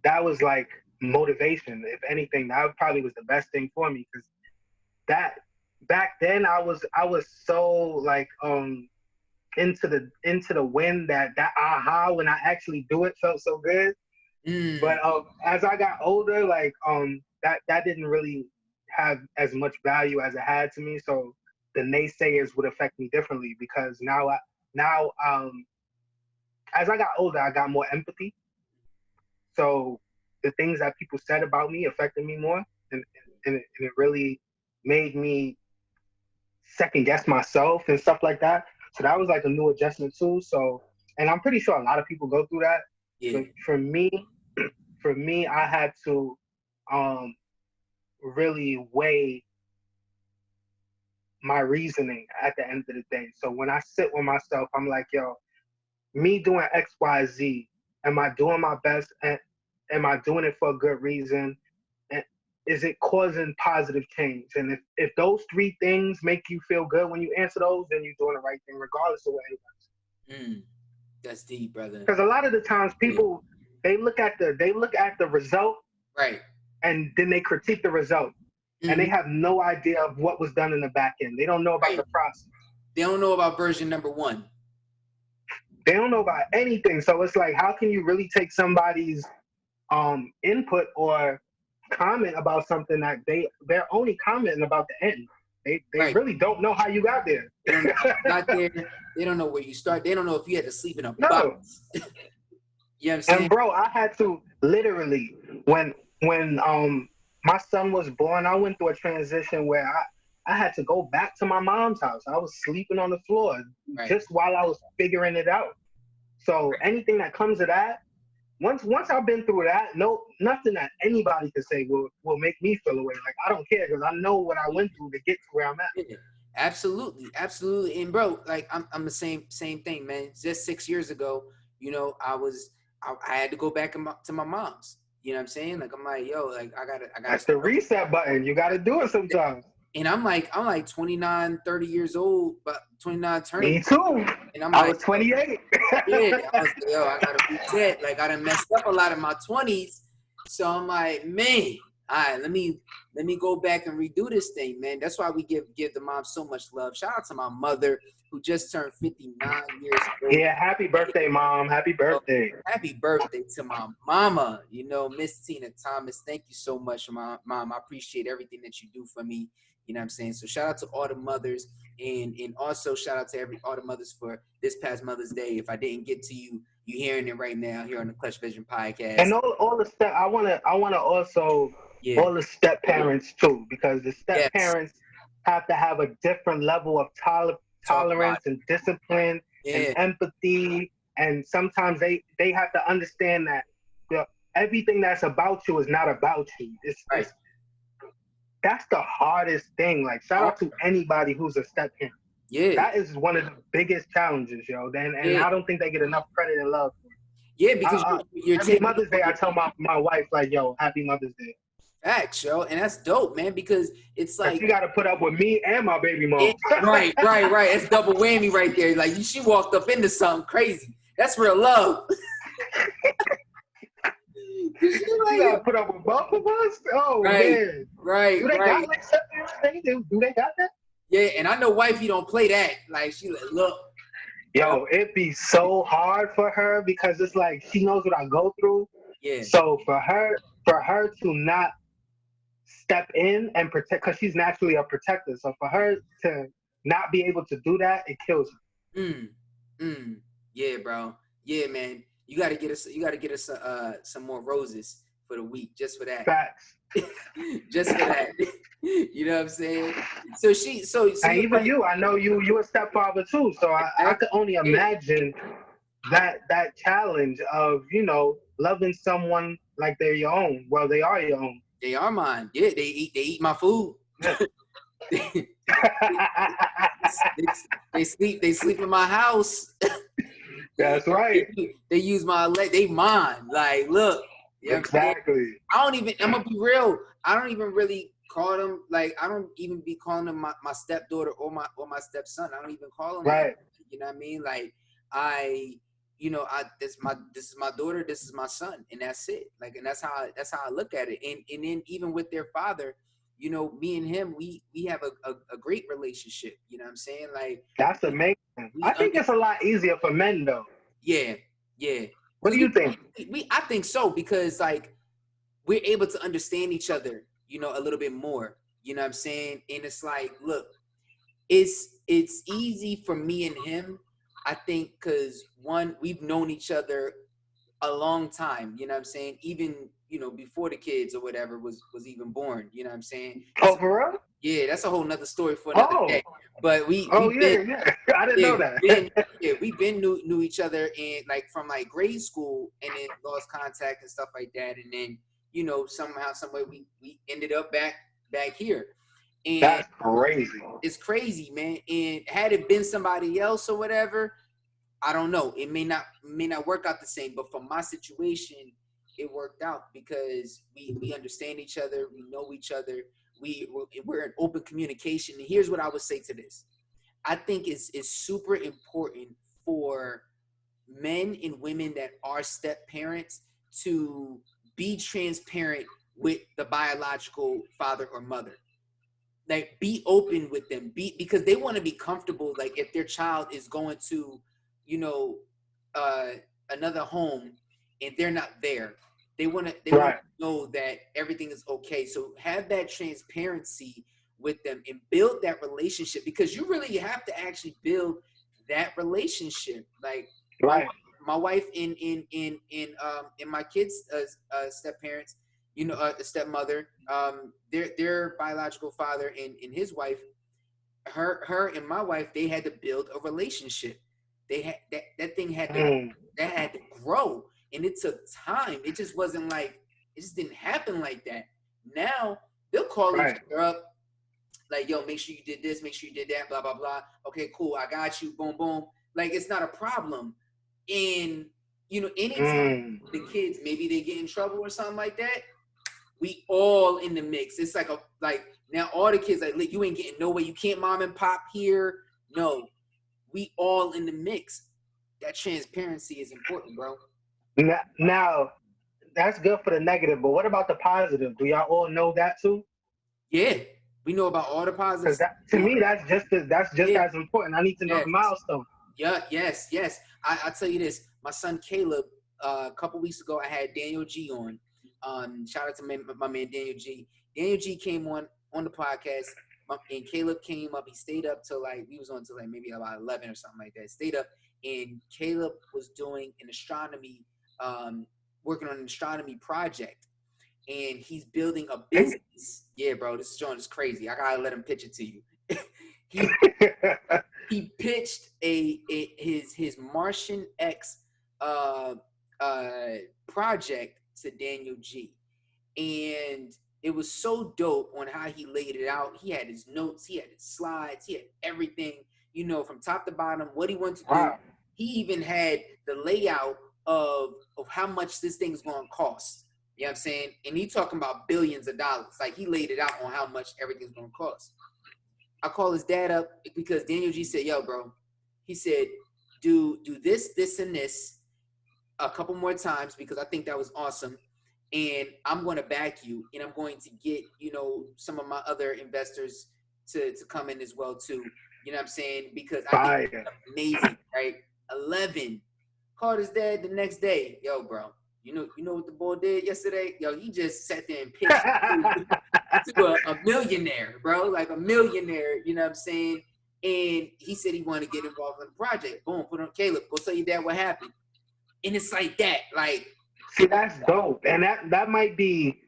that was like motivation. If anything, that probably was the best thing for me because that back then I was so like into the win that aha when I actually do it felt so good. mm. But as I got older, like that didn't really have as much value as it had to me. So the naysayers would affect me differently because now as I got older, I got more empathy. So the things that people said about me affected me more, and it really made me second guess myself and stuff like that. So that was like a new adjustment too. So, and I'm pretty sure a lot of people go through that. Yeah. But for me, I had to um, really weigh my reasoning at the end of the day. So when I sit with myself, I'm like, yo, me doing X, Y, Z, Am I doing my best? And am I doing it for a good reason? And is it causing positive change? And if those three things make you feel good when you answer those, then you're doing the right thing, regardless of what anybody says. That's deep, brother. Because a lot of the times people they look at the result, right, and then they critique the result, and they have no idea of what was done in the back end. They don't know about the process. They don't know about version number 1. They don't know about anything. So it's like, how can you really take somebody's input or comment about something that they're only commenting about the end? They really don't know how you got there. They don't know how you got there. They don't know where you start. They don't know if you had to sleep in a box. You know what I'm saying? And bro, I had to literally when my son was born, I went through a transition where I had to go back to my mom's house. I was sleeping on the floor just while I was figuring it out. So anything that comes of that, once I've been through that, nothing that anybody could say will make me feel away. Like, I don't care, because I know what I went through to get to where I'm at. Absolutely. And bro, like I'm the same thing, man. Just 6 years ago, you know, I had to go back to my mom's. You know what I'm saying? Like, I'm like, yo, like I gotta. That's the reset button. You got to do it sometimes. And I'm like 29, 30 years old, but 29 turning. Me too. And I was 28. Yeah, I was like, yo, I gotta reset. Like, I done messed up a lot in my 20s. So I'm like, man, all right, let me go back and redo this thing, man. That's why we give the mom so much love. Shout out to my mother, who just turned 59 years old. Yeah, happy birthday, Mom. Happy birthday. Happy birthday to my mama, you know, Miss Tina Thomas. Thank you so much, Mom. I appreciate everything that you do for me. You know what I'm saying? So shout out to all the mothers, and also shout out to all the mothers for this past Mother's Day. If I didn't get to you, you hearing it right now here on the Clutchvision podcast. And all the step, I wanna also all the step parents too, because the step parents have to have a different level of tolerance and discipline and empathy, and sometimes they have to understand that everything that's about you is not about you. It's that's the hardest thing. Like, shout out to anybody who's a step parent. Yeah, that is one of the biggest challenges, yo. And I don't think they get enough credit and love for it. Yeah, because you're every Mother's Day, I tell my wife, like, yo, happy Mother's Day. Facts, yo, and that's dope, man. Because it's like you got to put up with me and my baby mom. Right. It's double whammy right there. Like, she walked up into something crazy. That's real love. You gotta put up with both of us. Oh man, right. Do they got like something? Do they got that? Yeah, and I know wifey don't play that. Like, she like, look. Yo, it'd be so hard for her, because it's like she knows what I go through. Yeah. So for her to not step in and protect, because she's naturally a protector. So for her to not be able to do that, it kills her. Yeah, bro. Yeah, man. You gotta get us some more roses for the week, just for that. Facts. Just for that. You know what I'm saying? So and even you, I know you a stepfather too. So I could only imagine that challenge of, you know, loving someone like they're your own. Well, they are your own. They are mine. Yeah, they eat my food. they sleep in my house. That's right. They use they mine. Like, look. You know exactly. I'm gonna be real. I don't even really call them, like, I don't even be calling them my stepdaughter or my stepson. I don't even call them right. That, you know what I mean? Like, this is my daughter, this is my son, and that's it. Like, and that's how I look at it. And then even with their father, you know, me and him, we have a great relationship. You know what I'm saying? Like, that's amazing. I think it's a lot easier for men though. Yeah. What do you think? I think so, because like we're able to understand each other, you know, a little bit more. You know what I'm saying? And it's like, look, it's easy for me and him, I think, because one, we've known each other a long time. You know what I'm saying? Even, you know, before the kids or whatever was even born. You know what I'm saying? Oh, for real? Yeah, that's a whole nother story for another day. But we I didn't know that. we've been knew each other, and like from like grade school, and then lost contact and stuff like that, and then, you know, somehow, some way we ended up back here. And that's crazy. It's crazy, man. And had it been somebody else or whatever, I don't know. It may not work out the same, but for my situation, it worked out because we understand each other, we know each other, we're in open communication. And here's what I would say to this: I think it's super important for men and women that are step parents to be transparent with the biological father or mother. Like, be open with them, because they want to be comfortable. Like, if their child is going to, you know, uh another home and they're not there, they want Right. to know that everything is okay. So have that transparency with them and build that relationship, because you really have to actually build that relationship. Like, my Right. my wife in my kids step parents, a stepmother, their biological father and his wife, her and my wife, they had to build a relationship. They had that thing had to Mm. that had to grow, and it took time. It just wasn't like it just didn't happen like that. Now they'll call each Right. other up, like, yo, make sure you did this, make sure you did that, blah blah blah. Okay, cool, I got you. Boom, boom. Like, it's not a problem. And anytime Mm. the kids, maybe they get in trouble or something like that, we all in the mix. It's like now all the kids, like, look, you ain't getting nowhere. You can't mom and pop here. No, we all in the mix. That transparency is important, bro. Now, that's good for the negative, but what about the positive? Do y'all all know that too? Yeah, we know about all the Because positives. that, to me, that's just Yeah, as important. I need to know yes, the milestone. yeah, yes. I tell you this, my son Caleb. A couple weeks ago, I had Daniel G on. Shout out to my man Daniel G. Daniel G came on the podcast, and Caleb came up. He stayed up till like we was on till like maybe about 11 or something like that. Stayed up, and Caleb was doing an astronomy, working on an astronomy project, and he's building a business. Yeah, bro, this joint is crazy. I gotta let him pitch it to you. he he pitched his Martian X uh, uh, project to Daniel G, and it was so dope on how he laid it out. He had his notes, he had his slides, he had everything, from top to bottom, what he wanted to do. Wow. He even had the layout of how much this thing's going to cost. You know what I'm saying? And he talking about billions of dollars. Like, he laid it out on how much everything's going to cost. I call his dad up because Daniel G said, yo, bro, he said, do this, and this a couple more times, because I think that was awesome. And I'm going to back you, and I'm going to get, some of my other investors to come in as well, too. You know what I'm saying? Because I think Fire. it's amazing, right? 11. Called his dad the next day. Yo, bro, you know what the boy did yesterday? Yo, he just sat there and pitched to a millionaire, bro, like a millionaire, you know what I'm saying? And he said he wanted to get involved in the project. Boom, put on Caleb, go tell your dad what happened. And it's like that, like, See, that's dope, and that might be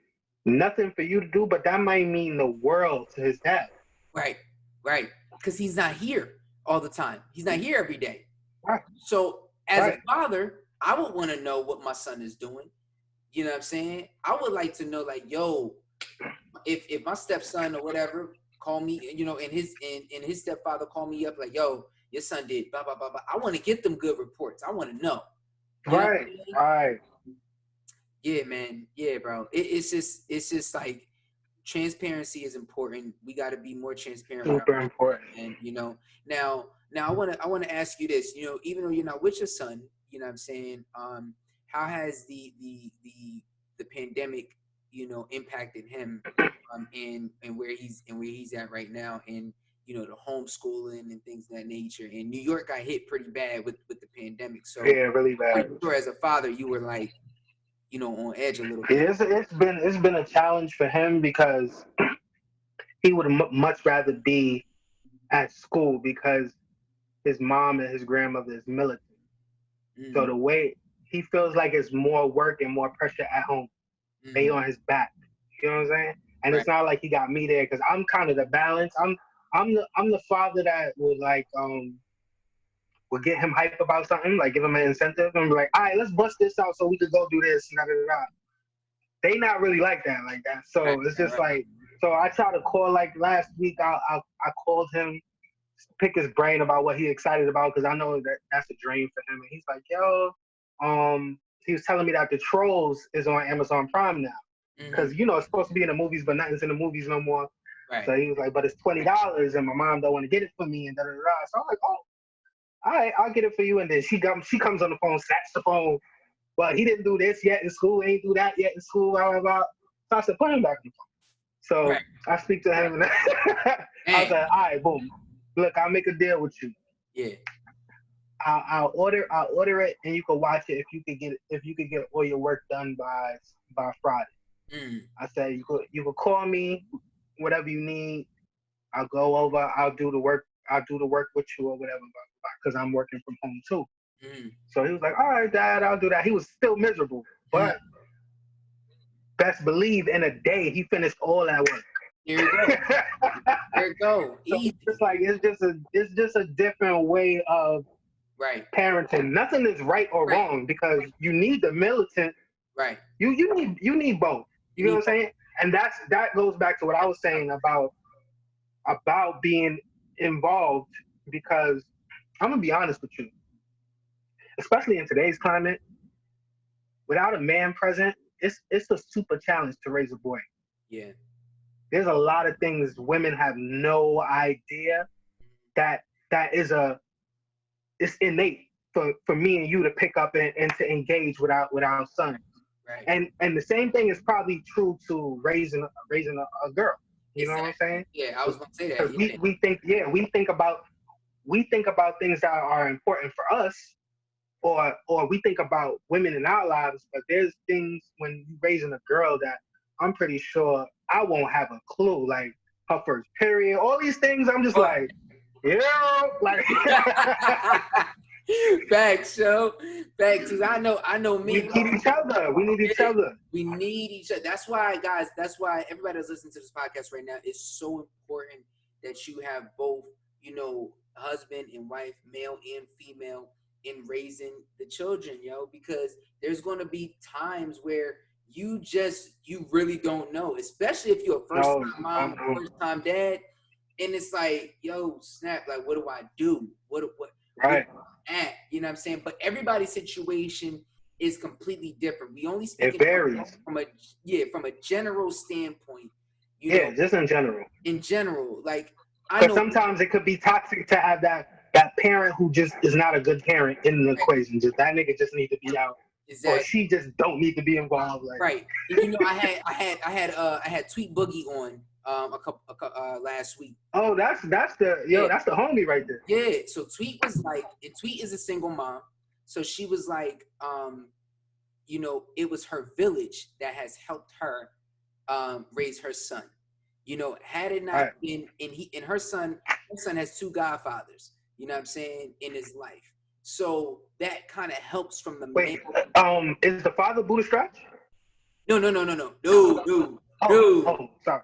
nothing for you to do, but that might mean the world to his dad. right, right, because he's not here all the time. He's not here every day. Right. So as a Right. father, I would want to know what my son is doing. You know what I'm saying? I would like to know, like, yo, if my stepson or whatever call me, and his stepfather call me up, like, yo, your son did blah blah blah blah. I want to get them good reports. I want to know. You know what I Right. mean? Right. Yeah, man. Yeah, bro. It's just like transparency is important. We got to be more transparent with our Super important. and now I want to ask you this. Even though you're not with your son, you know what I'm saying? How has the pandemic, impacted him, and where he's at right now, and the homeschooling and things of that nature. And New York got hit pretty bad with the pandemic. So Yeah, really I'm bad. sure as a father, you were like, on edge a little bit. Yeah, it's been a challenge for him because he would much rather be at school because his mom and his grandmother is military. So Mm-hmm. the way he feels like it's more work and more pressure at home, they Mm-hmm. on his back. You know what I'm saying? And Right. it's not like he got me there because I'm kind of the balance. I'm the father that would get him hype about something, like give him an incentive and be like, all right, let's bust this out so we could go do this. Da, da, da, da. They not really like that. Right. So it's Right. just Right. like, so I tried to call like last week. I called him pick his brain about what he's excited about because I know that that's a dream for him. And he's like, yo, he was telling me that The Trolls is on Amazon Prime now because it's supposed to be in the movies, but nothing's in the movies no more. Right. So he was like, but it's $20, and my mom don't want to get it for me, and da da da. So I'm like, oh, all right, I'll get it for you. And then she comes on the phone, snaps the phone. Well, he didn't do this yet in school, ain't do that yet in school, blah blah blah. So I said, put him back on the phone. So I speak to him, and I was like, all right, boom. Look, I'll make a deal with you. Yeah. I'll order it, and you can watch it if you could get all your work done by Friday. I said you could call me, whatever you need. I'll go over. I'll do the work. I'll do the work with you or whatever, because I'm working from home too. So he was like, all right, Dad, I'll do that. He was still miserable, but best believe in a day he finished all that work. Here you go. There you go. So it's just a different way of parenting. Nothing is right or wrong because you need the militant. Right. You need both. You know what I'm saying? And that goes back to what I was saying about being involved, because I'm gonna be honest with you, especially in today's climate, without a man present, it's a super challenge to raise a boy. Yeah. There's a lot of things women have no idea that it's innate for me and you to pick up and to engage with our sons. Right. And the same thing is probably true to raising a girl. You know what I'm saying? Yeah, I was gonna say that. We think about things that are important for us, or we think about women in our lives, but there's things when you're raising a girl that I'm pretty sure I won't have a clue, like her first period, all these things. I'm just like, like. Facts, yo. Facts. I know me. We need each other. We need each other. We need each other. That's why, guys, everybody that's listening to this podcast right now, is so important that you have both, husband and wife, male and female, in raising the children, because there's going to be times where you really don't know, especially if you're a first-time mom, first-time dad, and it's like, yo, snap, like, what do I do? What right. At, you know what I'm saying? But everybody's situation is completely different. We only speak it varies from a general standpoint. Just in general. In general, like, I know sometimes it could be toxic to have that parent who just is not a good parent in the equation. Just that nigga just need to be out, or she just don't need to be involved. Like. Right. And, I had Tweet Boogie on a couple last week. Oh, that's the homie right there. Yeah. So Tweet was like, Tweet is a single mom, so she was like, it was her village that has helped her raise her son. Had it not been, and her son has two godfathers, you know what I'm saying, in his life. So that kind of helps from the Wait, is the father Buddha Stretch? No. Oh, sorry.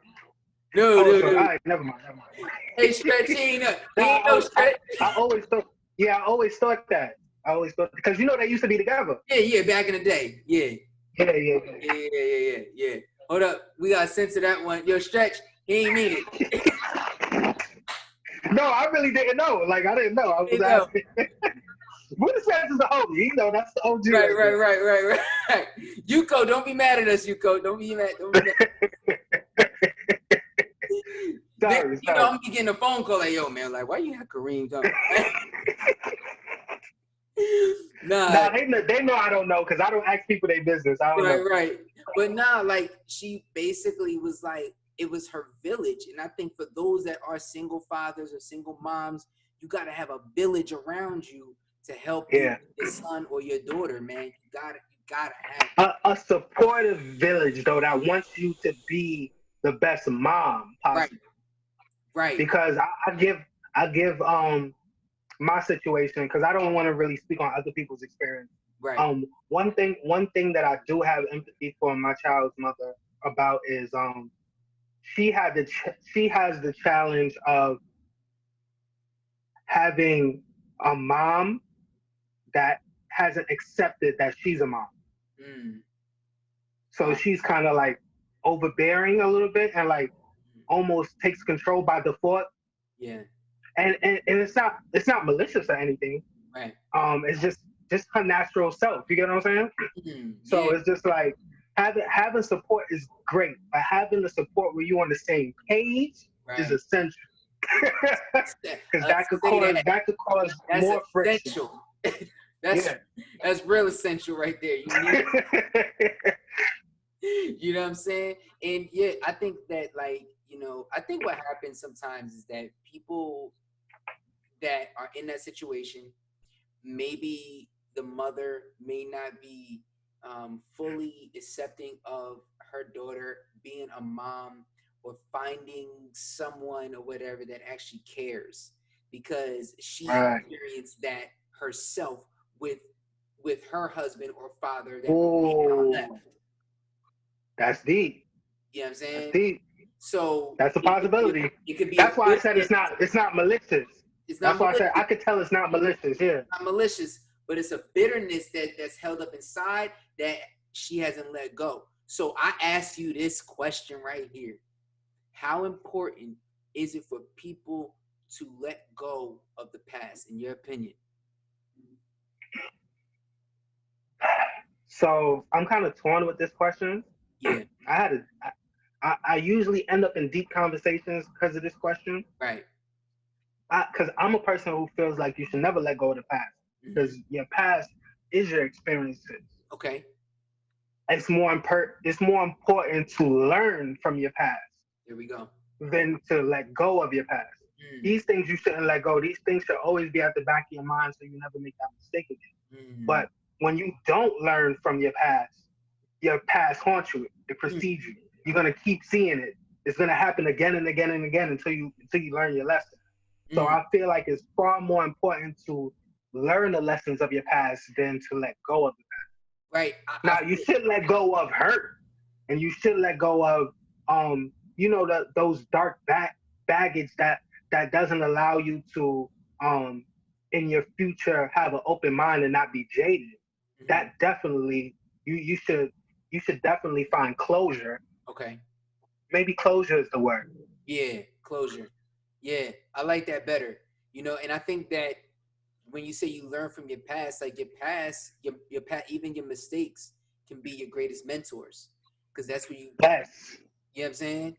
No. All right, never mind. Hey, Stretch, he ain't no Stretch. I always thought that. Because they used to be together. Yeah, back in the day. Yeah. Yeah. Hold up, we gotta censor that one. Yo, Stretch, he ain't mean it. No, I really didn't know. Like, I didn't know. I was asking. Buddha Stretch is the homie. That's the OG. Right. Yuko, don't be mad at us, Yuko. Don't be mad. Sorry. I'm getting a phone call like, yo, man, like, why you have Kareem coming? Nah, they know I don't know because I don't ask people their business. I don't know. Right. But like, she basically was like, it was her village. And I think for those that are single fathers or single moms, you got to have a village around you to help your son or your daughter, man. You gotta have a supportive village, though, that wants you to be the best mom possible. Right. Because I give my situation, because I don't want to really speak on other people's experience. Right. One thing that I do have empathy for my child's mother about is she has the challenge of having a mom that hasn't accepted that she's a mom. So she's kind of like overbearing a little bit and like almost takes control by default. Yeah. and it's not malicious or anything. Right. It's just her natural self. You get what I'm saying? Yeah. So it's just like having support is great, but having the support where you on the same page is Right. essential. Because that could Say cause that. that could cause That's more friction. essential. that's Yeah. that's real essential right there. You need, you know what I'm saying? And yeah, I think that, like, I think what happens sometimes is that people that are in that situation, maybe the mother may not be fully accepting of her daughter being a mom, or finding someone or whatever that actually cares, because she Right. experienced that herself with her husband or father that may have left. Ooh, that's deep. You know what I'm That's saying? deep. So That's a possibility. it could be a That's why I said bitterness. it's not malicious. It's not That's why I said malicious. I could tell it's not malicious. Yeah. Not malicious, but it's a bitterness that's held up inside that she hasn't let go. So I ask you this question right here. How important is it for people to let go of the past, in your opinion? So I'm kind of torn with this question. Yeah, I had a I usually end up in deep conversations because of this question. right. Because I'm a person who feels like you should never let go of the past because your past is your experiences. Okay, It's more important to learn from your past here we go. than to let go of your past. Mm, These things you shouldn't let go. These things should always be at the back of your mind so you never make that mistake again. mm, But when you don't learn from your past haunts you. It mm, precedes you. You're gonna keep seeing it. It's gonna happen again and again and again until you learn your lesson. So mm. I feel like it's far more important to learn the lessons of your past than to let go of it. Right. Now you should let go of hurt, and you should let go of those dark baggage that doesn't allow you to in your future have an open mind and not be jaded. Mhm. That definitely you should definitely find closure. Okay. Maybe closure is the word. Yeah, closure. Yeah, I like that better. And I think that when you say you learn from your past, like your past, your past, even your mistakes can be your greatest mentors, because that's where Yes. you know what I'm saying?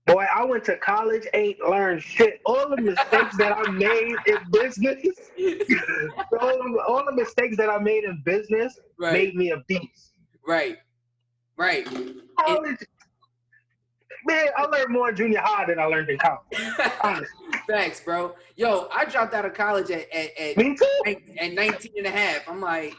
Boy, I went to college, ain't learned shit. All the mistakes that I made in business, all the mistakes that I made in business Right, made me a beast. right, right. And College, man, I learned more in junior high than I learned in college. Honestly. Facts, bro. Yo, I dropped out of college at Me too. 19 and a half. I'm like,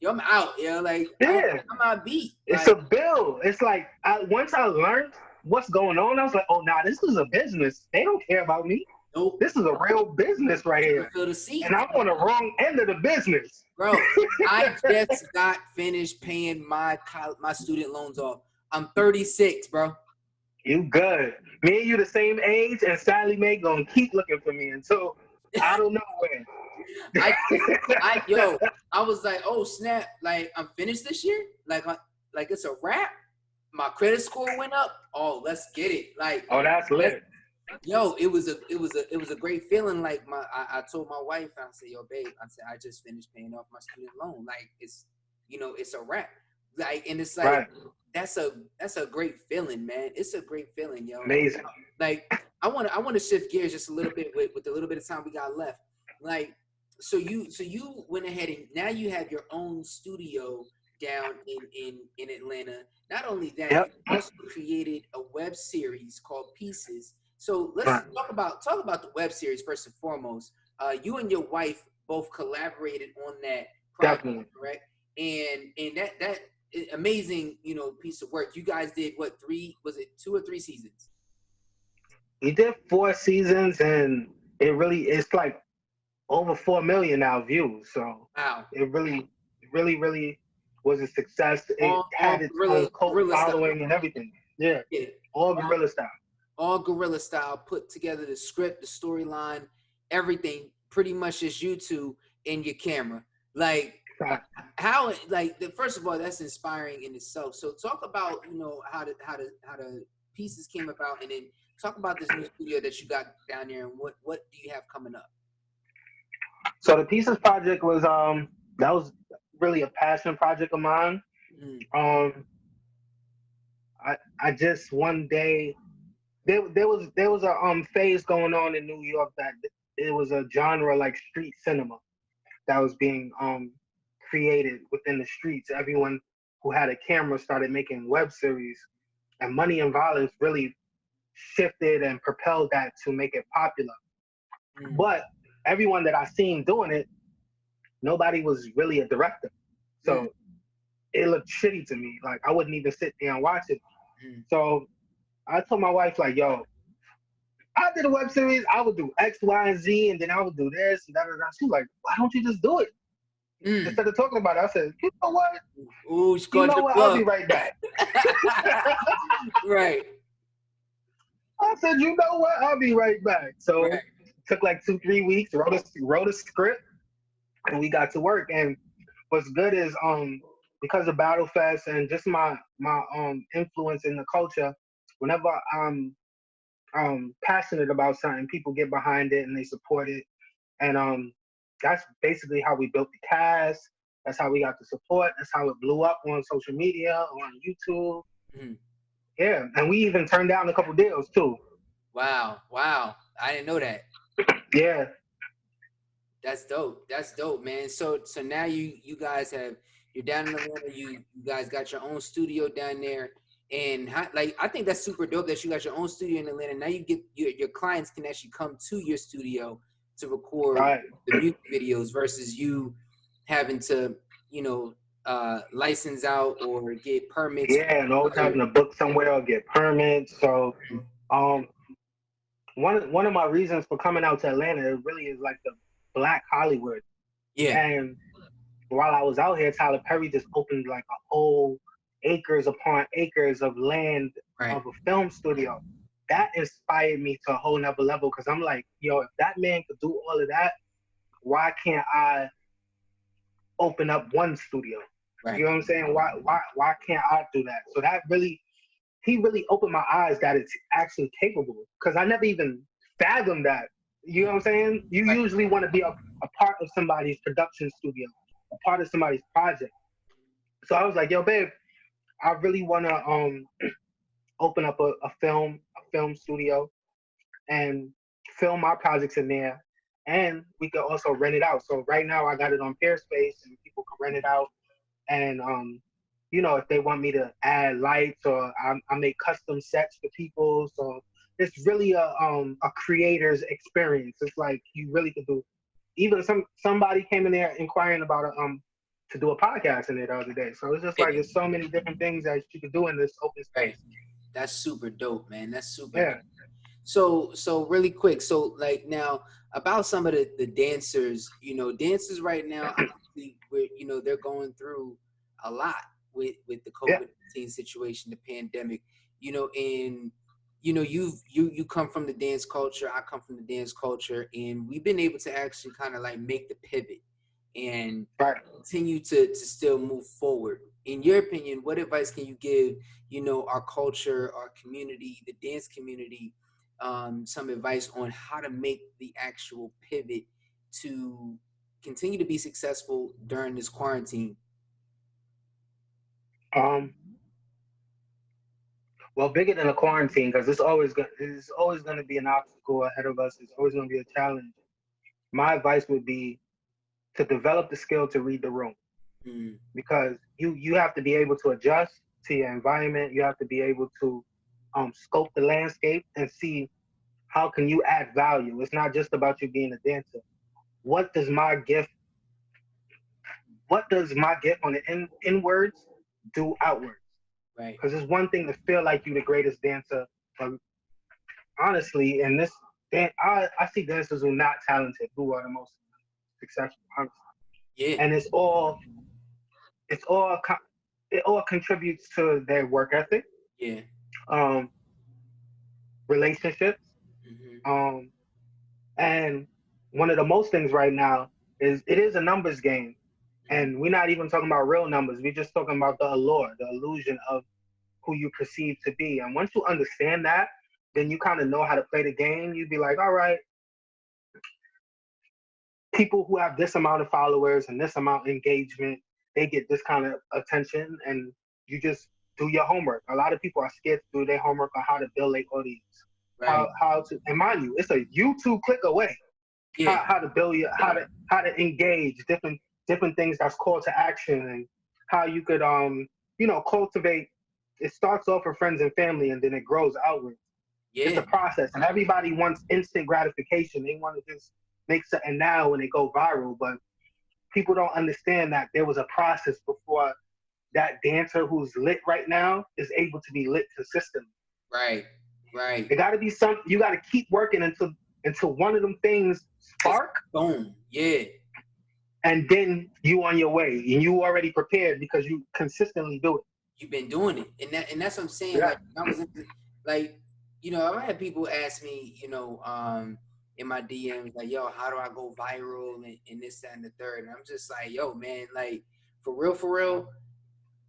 yo, I'm out. Like, Yeah. I'm out beat. It's Like, a bill. It's like once I learned what's going on, I was like, oh, nah, this is a business. They don't care about me. nope. This is a real business right here. Fill the seat. And I'm on the wrong end of the business. Bro, I just got finished paying my student loans off. I'm 36, bro. You good. Me and you the same age, and Sally Mae gonna keep looking for me until I don't know when. Yo, I was like, oh snap! Like, I'm finished this year. Like it's a wrap. My credit score went up. Oh, let's get it. Like, Oh, that's lit. yo, it was a great feeling. Like, I told my wife, I said, yo, babe, I said, I just finished paying off my student loan. Like, it's a wrap. Like, and it's like, Right. that's a great feeling, man. It's a great feeling, yo. Amazing. Like, I want to shift gears just a little bit with the little bit of time we got left. Like, so you went ahead and now you have your own studio down in Atlanta. Not only that, Yep. you also created a web series called Pieces. So let's Right. talk about the web series first and foremost. You and your wife both collaborated on that project, Definitely. correct? And that amazing, piece of work. You guys did what, was it 2 or 3 seasons? He did 4 seasons, and it's like over 4 million now views. So Wow. it really was a success. It All had its own cult guerrilla style. following and everything. Yeah, Yeah. all guerrilla style. All guerrilla style, put together the script, the storyline, everything, pretty much just you two and your camera. Like, how, like, first of all, that's inspiring in itself. So talk about, how the pieces came about, and then Talk about this new studio that you got down there, and what do you have coming up? So the Pieces project was that was really a passion project of mine. Mm, Um, I just one day there was a phase going on in New York that it was a genre like street cinema that was being created within the streets. Everyone who had a camera started making web series, and Money and Violence really shifted and propelled that to make it popular. mm, But everyone that I seen doing it, nobody was really a director. mm, So it looked shitty to me. Like I wouldn't even sit there and watch it. mm, So I told my wife, like, yo, I did a web series, I would do X, Y, and Z, and then I would do this and that. She was like, why don't you just do it? mm. Instead of talking about it, I said, you know what? Ooh, she You caught know your what? I'll be plug. right back. Right, I said, you know what? I'll be right back. So right. it took like 2-3 weeks, wrote a script, and we got to work. And what's good is because of Battle Fest and just my influence in the culture, whenever I'm passionate about something, people get behind it and they support it. And that's basically how we built the cast. That's how we got the support. That's how it blew up on social media, on YouTube. Mm. Yeah, and we even turned down a couple deals too. Wow, wow. I didn't know that. Yeah, That's dope. That's dope, man. So now you guys have you're down in Atlanta. You guys got your own studio down there, and how, like I think that's super dope that you got your own studio in Atlanta. Now you get your clients can actually come to your studio to record right. the music videos versus you having to you know license out or get permits. Yeah, and always having to book somewhere or get permits. So um, one of my reasons for coming out to Atlanta, it really is like the Black Hollywood. Yeah, And while I was out here, Tyler Perry just opened like a whole acres upon acres of land right. of a film studio. That inspired me to a whole nother level because I'm like, yo, if that man could do all of that, why can't I open up one studio? You Right. know what I'm saying? Why can't I do that? So that really he really opened my eyes that it's actually capable because I never even fathomed that. You know what I'm saying? You Right. usually want to be a part of somebody's production studio, a part of somebody's project. So I was like, yo, babe, I really want to open up a film studio and film my projects in there. And we could also rent it out. So right now I got it on Peerspace and people can rent it out. And if they want me to add lights or I make custom sets for people. So it's really a creator's experience. It's like you really could do. Even somebody came in there inquiring about to do a podcast in there the other day. So it's just like Yeah. there's so many different things that you could do in this open Right. space. That's super dope, man. That's super dope. Yeah. So really quick. So like now about some of the dancers, dancers right now, obviously, they're going through a lot with the Yeah. COVID-19 situation, the pandemic, and you come from the dance culture, I come from the dance culture, and we've been able to actually kind of like make the pivot and Right. continue to still move forward. In your opinion, what advice can you give, our culture, our community, the dance community, some advice on how to make the actual pivot to continue to be successful during this quarantine? Um. Well, bigger than a quarantine because it's always going to be an obstacle ahead of us. It's always going to be a challenge. My advice would be to develop the skill to read the room Mm, because you have to be able to adjust to your environment. You have to be able to scope the landscape and see how can you add value. It's not just about you being a dancer. What does my gift on the inwards do outwards? right. Because it's one thing to feel like you're the greatest dancer, but honestly, in this, I see dancers who are not talented who are the most successful, honestly. Yeah. And it's all it all contributes to their work ethic, Yeah. um, relationships, Hmm. um, and one of the most things right now is it is a numbers game, Hmm. and we're not even talking about real numbers. We're just talking about the allure, the illusion of who you perceive to be. And once you understand that, then you kind of know how to play the game. You'd be like, all right, people who have this amount of followers and this amount of engagement, they get this kind of attention, and you just do your homework. A lot of people are scared to do their homework on how to build their audience, Right. how to, and mind you, it's a YouTube click away. Yeah. How to build your, how to engage different things that's call to action, and how you could cultivate. It starts off with friends and family, and then it grows outward. It's Yeah. a process, and everybody wants instant gratification. They want to just make something now and they go viral, but people don't understand that there was a process before that dancer who's lit right now is able to be lit consistently. Right. Right. It got to be some. You got to keep working until one of them things Just spark, boom. Yeah. and then you on your way, and you already prepared because you consistently do it. You've been doing it, and that's what I'm saying. Yeah. Like I was like, I've had people ask me, in my DMs, like, yo, how do I go viral and this, that, and the third, and I'm just like, yo, man, like for real,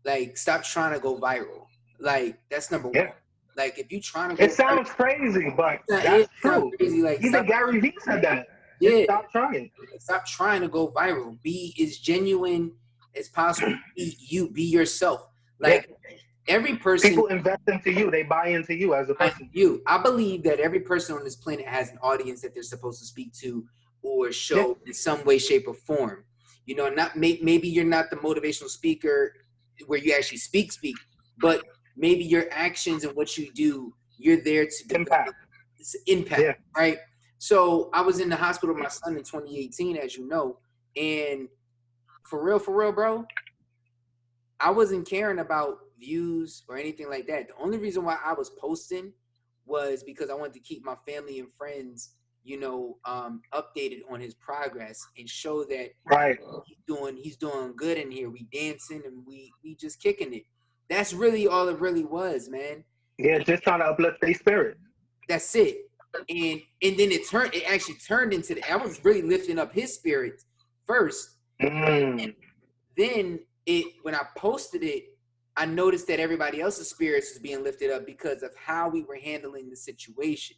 like stop trying to go viral. Like that's number Yeah. one. Like if you trying to It go viral, sounds crazy, but it that's sounds true. crazy. Like Even stop, Gary Vee said that. Just yeah, stop trying. stop trying to go viral. Be as genuine as possible. Be you. Be yourself. Yeah. Like every person. People invest into you. They buy into you as a person. I believe that every person on this planet has an audience that they're supposed to speak to or Yeah. show in some way, shape, or form. Not maybe you're not the motivational speaker where you actually speak, but maybe your actions and what you do, you're there to develop impact, Yeah. right? So I was in the hospital with my son in 2018, as you know, and for real, bro, I wasn't caring about views or anything like that. The only reason why I was posting was because I wanted to keep my family and friends, updated on his progress and show that Right. he's doing good in here. We dancing and we just kicking it. That's really all it really was, man. Yeah. Just trying to uplift their spirit. That's it. And then it actually turned into I was really lifting up his spirits first. Mm. Then when I posted it, I noticed that everybody else's spirits was being lifted up because of how we were handling the situation.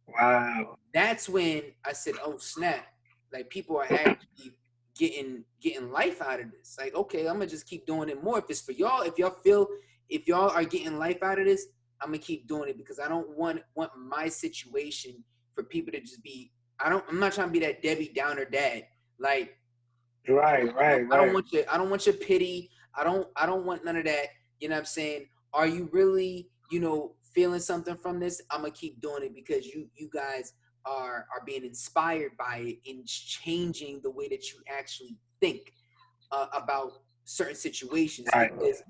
Wow. That's when I said, "Oh snap! Like people are actually getting life out of this. Like, okay, I'm gonna just keep doing it more. If it's for y'all, if y'all are getting life out of this, I'm gonna keep doing it because I don't want my situation for people to just be. I'm not trying to be that Debbie Downer dad. Like, Right. I don't want your pity. I don't want none of that. You know what I'm saying? Are you really, feeling something from this? I'm gonna keep doing it because you guys are being inspired by it and changing the way that you actually think about certain situations. Right. Because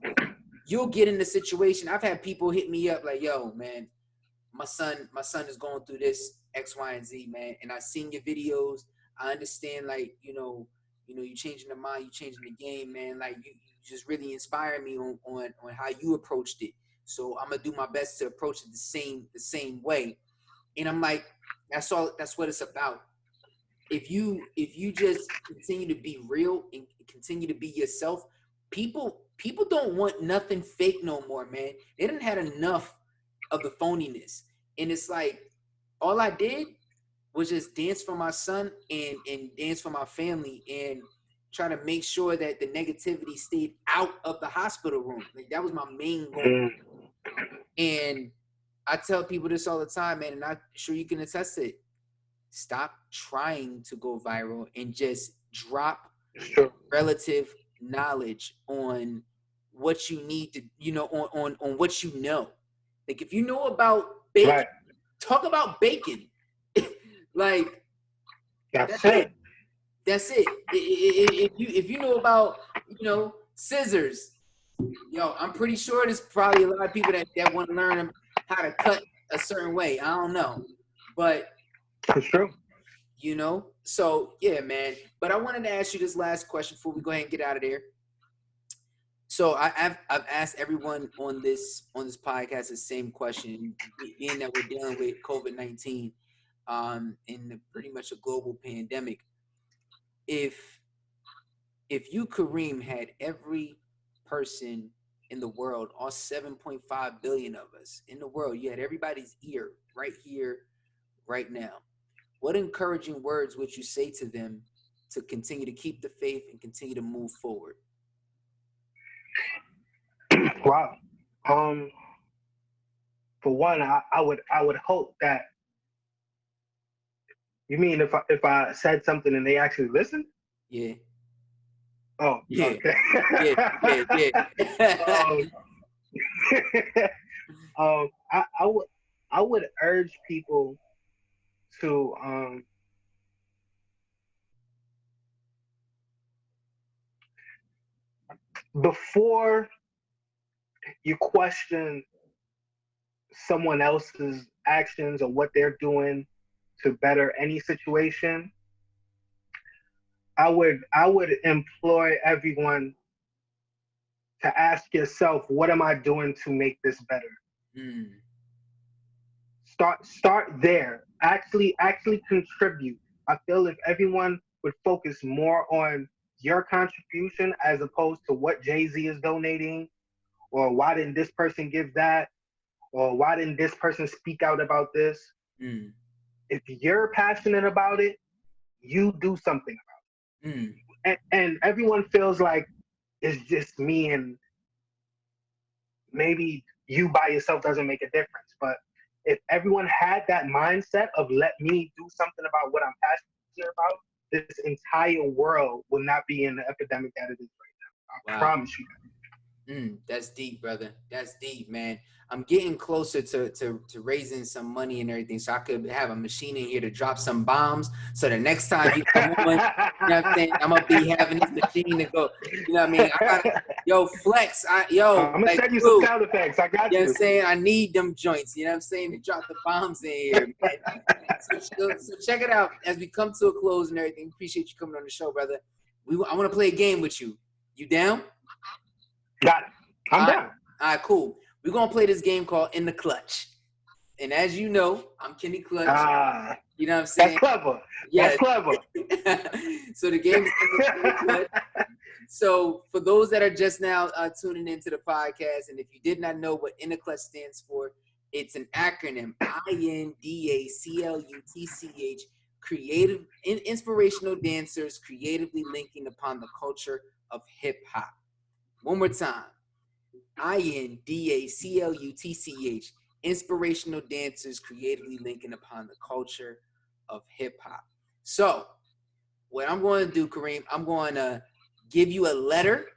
you'll get in the situation. I've had people hit me up like, yo, man, my son is going through this X, Y, and Z, man. And I seen your videos. I understand, like, you changing the mind, you changing the game, man. Like you just really inspire me on how you approached it. So I'm gonna do my best to approach it the same way. And I'm like, that's what it's about. If you just continue to be real and continue to be yourself, people don't want nothing fake no more, man. They didn't had enough of the phoniness. And it's like all I did was just dance for my son and dance for my family and try to make sure that the negativity stayed out of the hospital room. Like that was my main goal. Mm. And I tell people this all the time, man, and I'm sure you can attest to it. Stop trying to go viral and just drop Sure. relative knowledge on what you need to, on what you know. Like if you know about bacon, Right. talk about bacon. Like That's it. that's it. If you know about scissors, I'm pretty sure there's probably a lot of people that want to learn how to cut a certain way. I don't know, but It's true. So yeah, man. But I wanted to ask you this last question before we go ahead and get out of there. So I've asked everyone on this podcast the same question, being that we're dealing with COVID-19, in pretty much a global pandemic. If you, Kareem, had every person in the world, all 7.5 billion of us in the world. You had everybody's ear right here, right now. What encouraging words would you say to them to continue to keep the faith and continue to move forward? Wow. Um, for one, I would hope that you mean if I said something and they actually listened? Yeah, Oh, yeah, okay. yeah, yeah, yeah. um, I would urge people to before you question someone else's actions or what they're doing to better any situation, I would employ everyone to ask yourself, what am I doing to make this better? Mm, Start there. Actually contribute. I feel if everyone would focus more on your contribution as opposed to what Jay-Z is donating, or why didn't this person give that, or why didn't this person speak out about this? mm, If you're passionate about it, you do something. mm, And everyone feels like it's just me, and maybe you by yourself doesn't make a difference. But if everyone had that mindset of let me do something about what I'm passionate about, this entire world will not be in the epidemic that it is right now. I wow. promise you That's deep, brother. That's deep, man. I'm getting closer to raising some money and everything, so I could have a machine in here to drop some bombs. So the next time you come on, that. you know what I'm saying? I'm gonna be having this machine to go. You know what I mean? I gotta, yo, flex. Yo, I'm gonna like, send you some dude, sound effects. I got you know what I'm you. saying? I need them joints. You know what I'm saying? To drop the bombs in here, man. So check it out as we come to a close and everything. Appreciate you coming on the show, brother. I want to play a game with you. You down? Got it. I'm All right, down. all right, cool. We're gonna play this game called In the Clutch. And as you know, I'm Kenny Clutch. Ah, You know what I'm that's saying? clever. That's Yeah. clever. So the game is In the Clutch. So for those that are just now tuning into the podcast, and if you did not know what In the Clutch stands for, it's an acronym: INDACLUTCH. Creative, inspirational dancers creatively linking upon the culture of hip hop. One more time. INDACLUTCH, inspirational dancers creatively linking upon the culture of hip hop. So, what I'm going to do, Kareem, I'm going to give you a letter,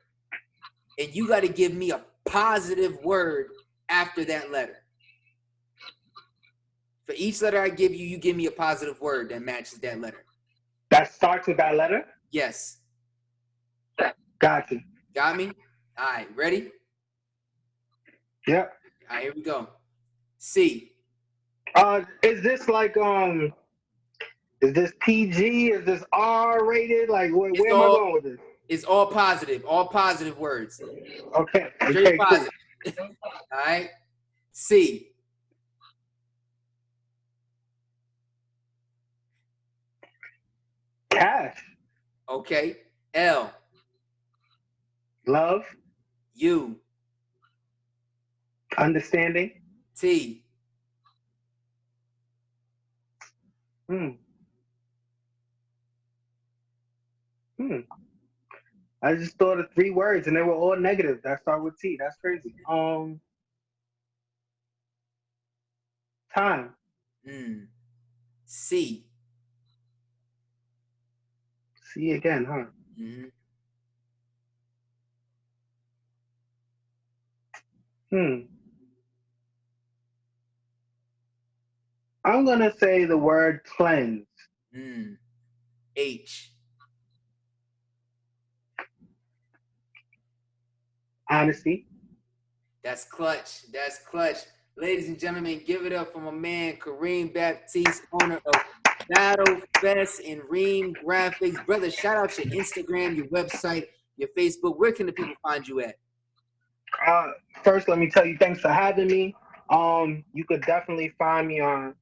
and you got to give me a positive word after that letter. For each letter I give you, you give me a positive word that matches that letter. That starts with that letter? Yes. Got you. Got me? All right, ready? Yep. All right, here we go. C. Is this like is this PG? Is this R rated? Like It's where am I all going with this? it's all positive words. Okay. Straight Okay, cool. positive. All right. C. Cash. Okay. L. Love. U. Understanding. T. Hmm. Hmm. I just thought of three words and they were all negative. That start with T. That's crazy. Time. C. See again, huh? Mhm. Hmm. I'm gonna say the word cleanse. H. Honesty. That's clutch. That's clutch. Ladies and gentlemen, give it up for my man Kareem Baptiste, owner of Battle Fest and Ream Graphics. Brother, shout out your Instagram, your website, your Facebook. Where can the people find you at? Uh, First, let me tell you, thanks for having me. You could definitely find me on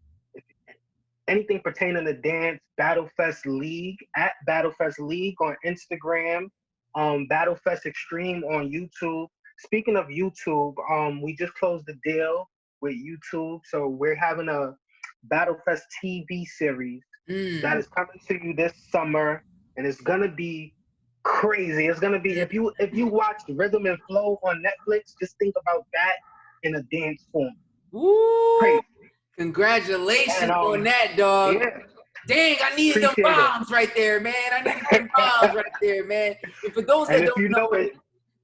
anything pertaining to dance, Battlefest League at Battlefest League on Instagram, Battlefest Extreme on YouTube. speaking of YouTube, we just closed the deal with YouTube, so we're having a Battlefest TV series that is coming to you this summer, and it's gonna be crazy. It's gonna be if you watch Rhythm and Flow on Netflix, just think about that in a dance form. Woo! Crazy. Congratulations And on that, dog. yeah, Dang, I needed them appreciate it. bombs right there, man. I needed them bombs right there, man. And for those And that if don't you know know what it,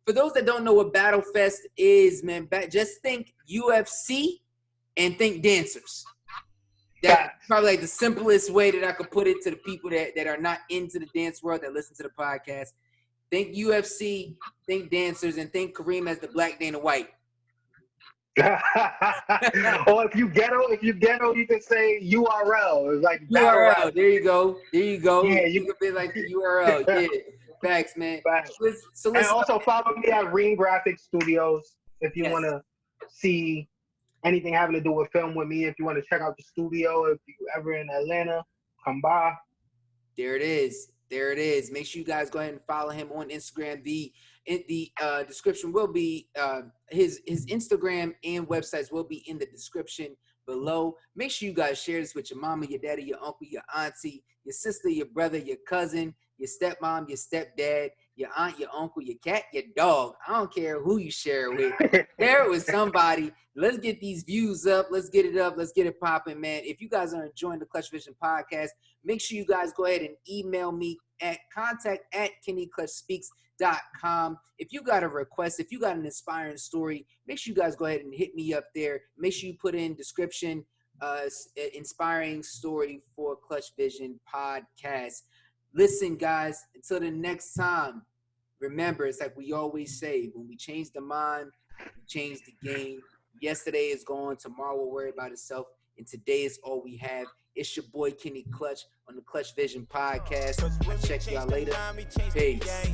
for those that don't know what Battle Fest is, man, just think UFC and think dancers. That's facts. probably like the simplest way that I could put it to the people that are not into the dance world that listen to the podcast. Think UFC, think dancers, and think Kareem as the Black Dana White. Or if you ghetto, you can say URL. It's like battle URL. rap. There you go. There you go. Yeah, Think of it like the URL. Yeah. Facts, man. Facts. So And listen. also follow me at Ring Graphic Studios if you Yes. want to see anything having to do with film with me. If you want to check out the studio, if you ever in Atlanta, come by. There it is. There it is. Make sure you guys go ahead and follow him on Instagram. The description will be his Instagram and websites will be in the description below. Make sure you guys share this with your mama, your daddy, your uncle, your auntie, your sister, your brother, your cousin, your stepmom, your stepdad, your aunt, your uncle, your cat, your dog. I don't care who you share it with. Share it with somebody. Let's get these views up. Let's get it up. Let's get it popping, man. If you guys are enjoying the Clutchvision podcast, make sure you guys go ahead and email me at contact@KennyClutchSpeaks.com. If you got a request, if you got an inspiring story, make sure you guys go ahead and hit me up there. Make sure you put in description, inspiring story for Clutchvision podcast. Listen, guys, until the next time, remember, it's like we always say, when we change the mind, we change the game. Yesterday is gone, tomorrow will worry about itself, and today is all we have. It's your boy Kenny Clutch on the Clutch Vision podcast. I'll check y'all later. Peace.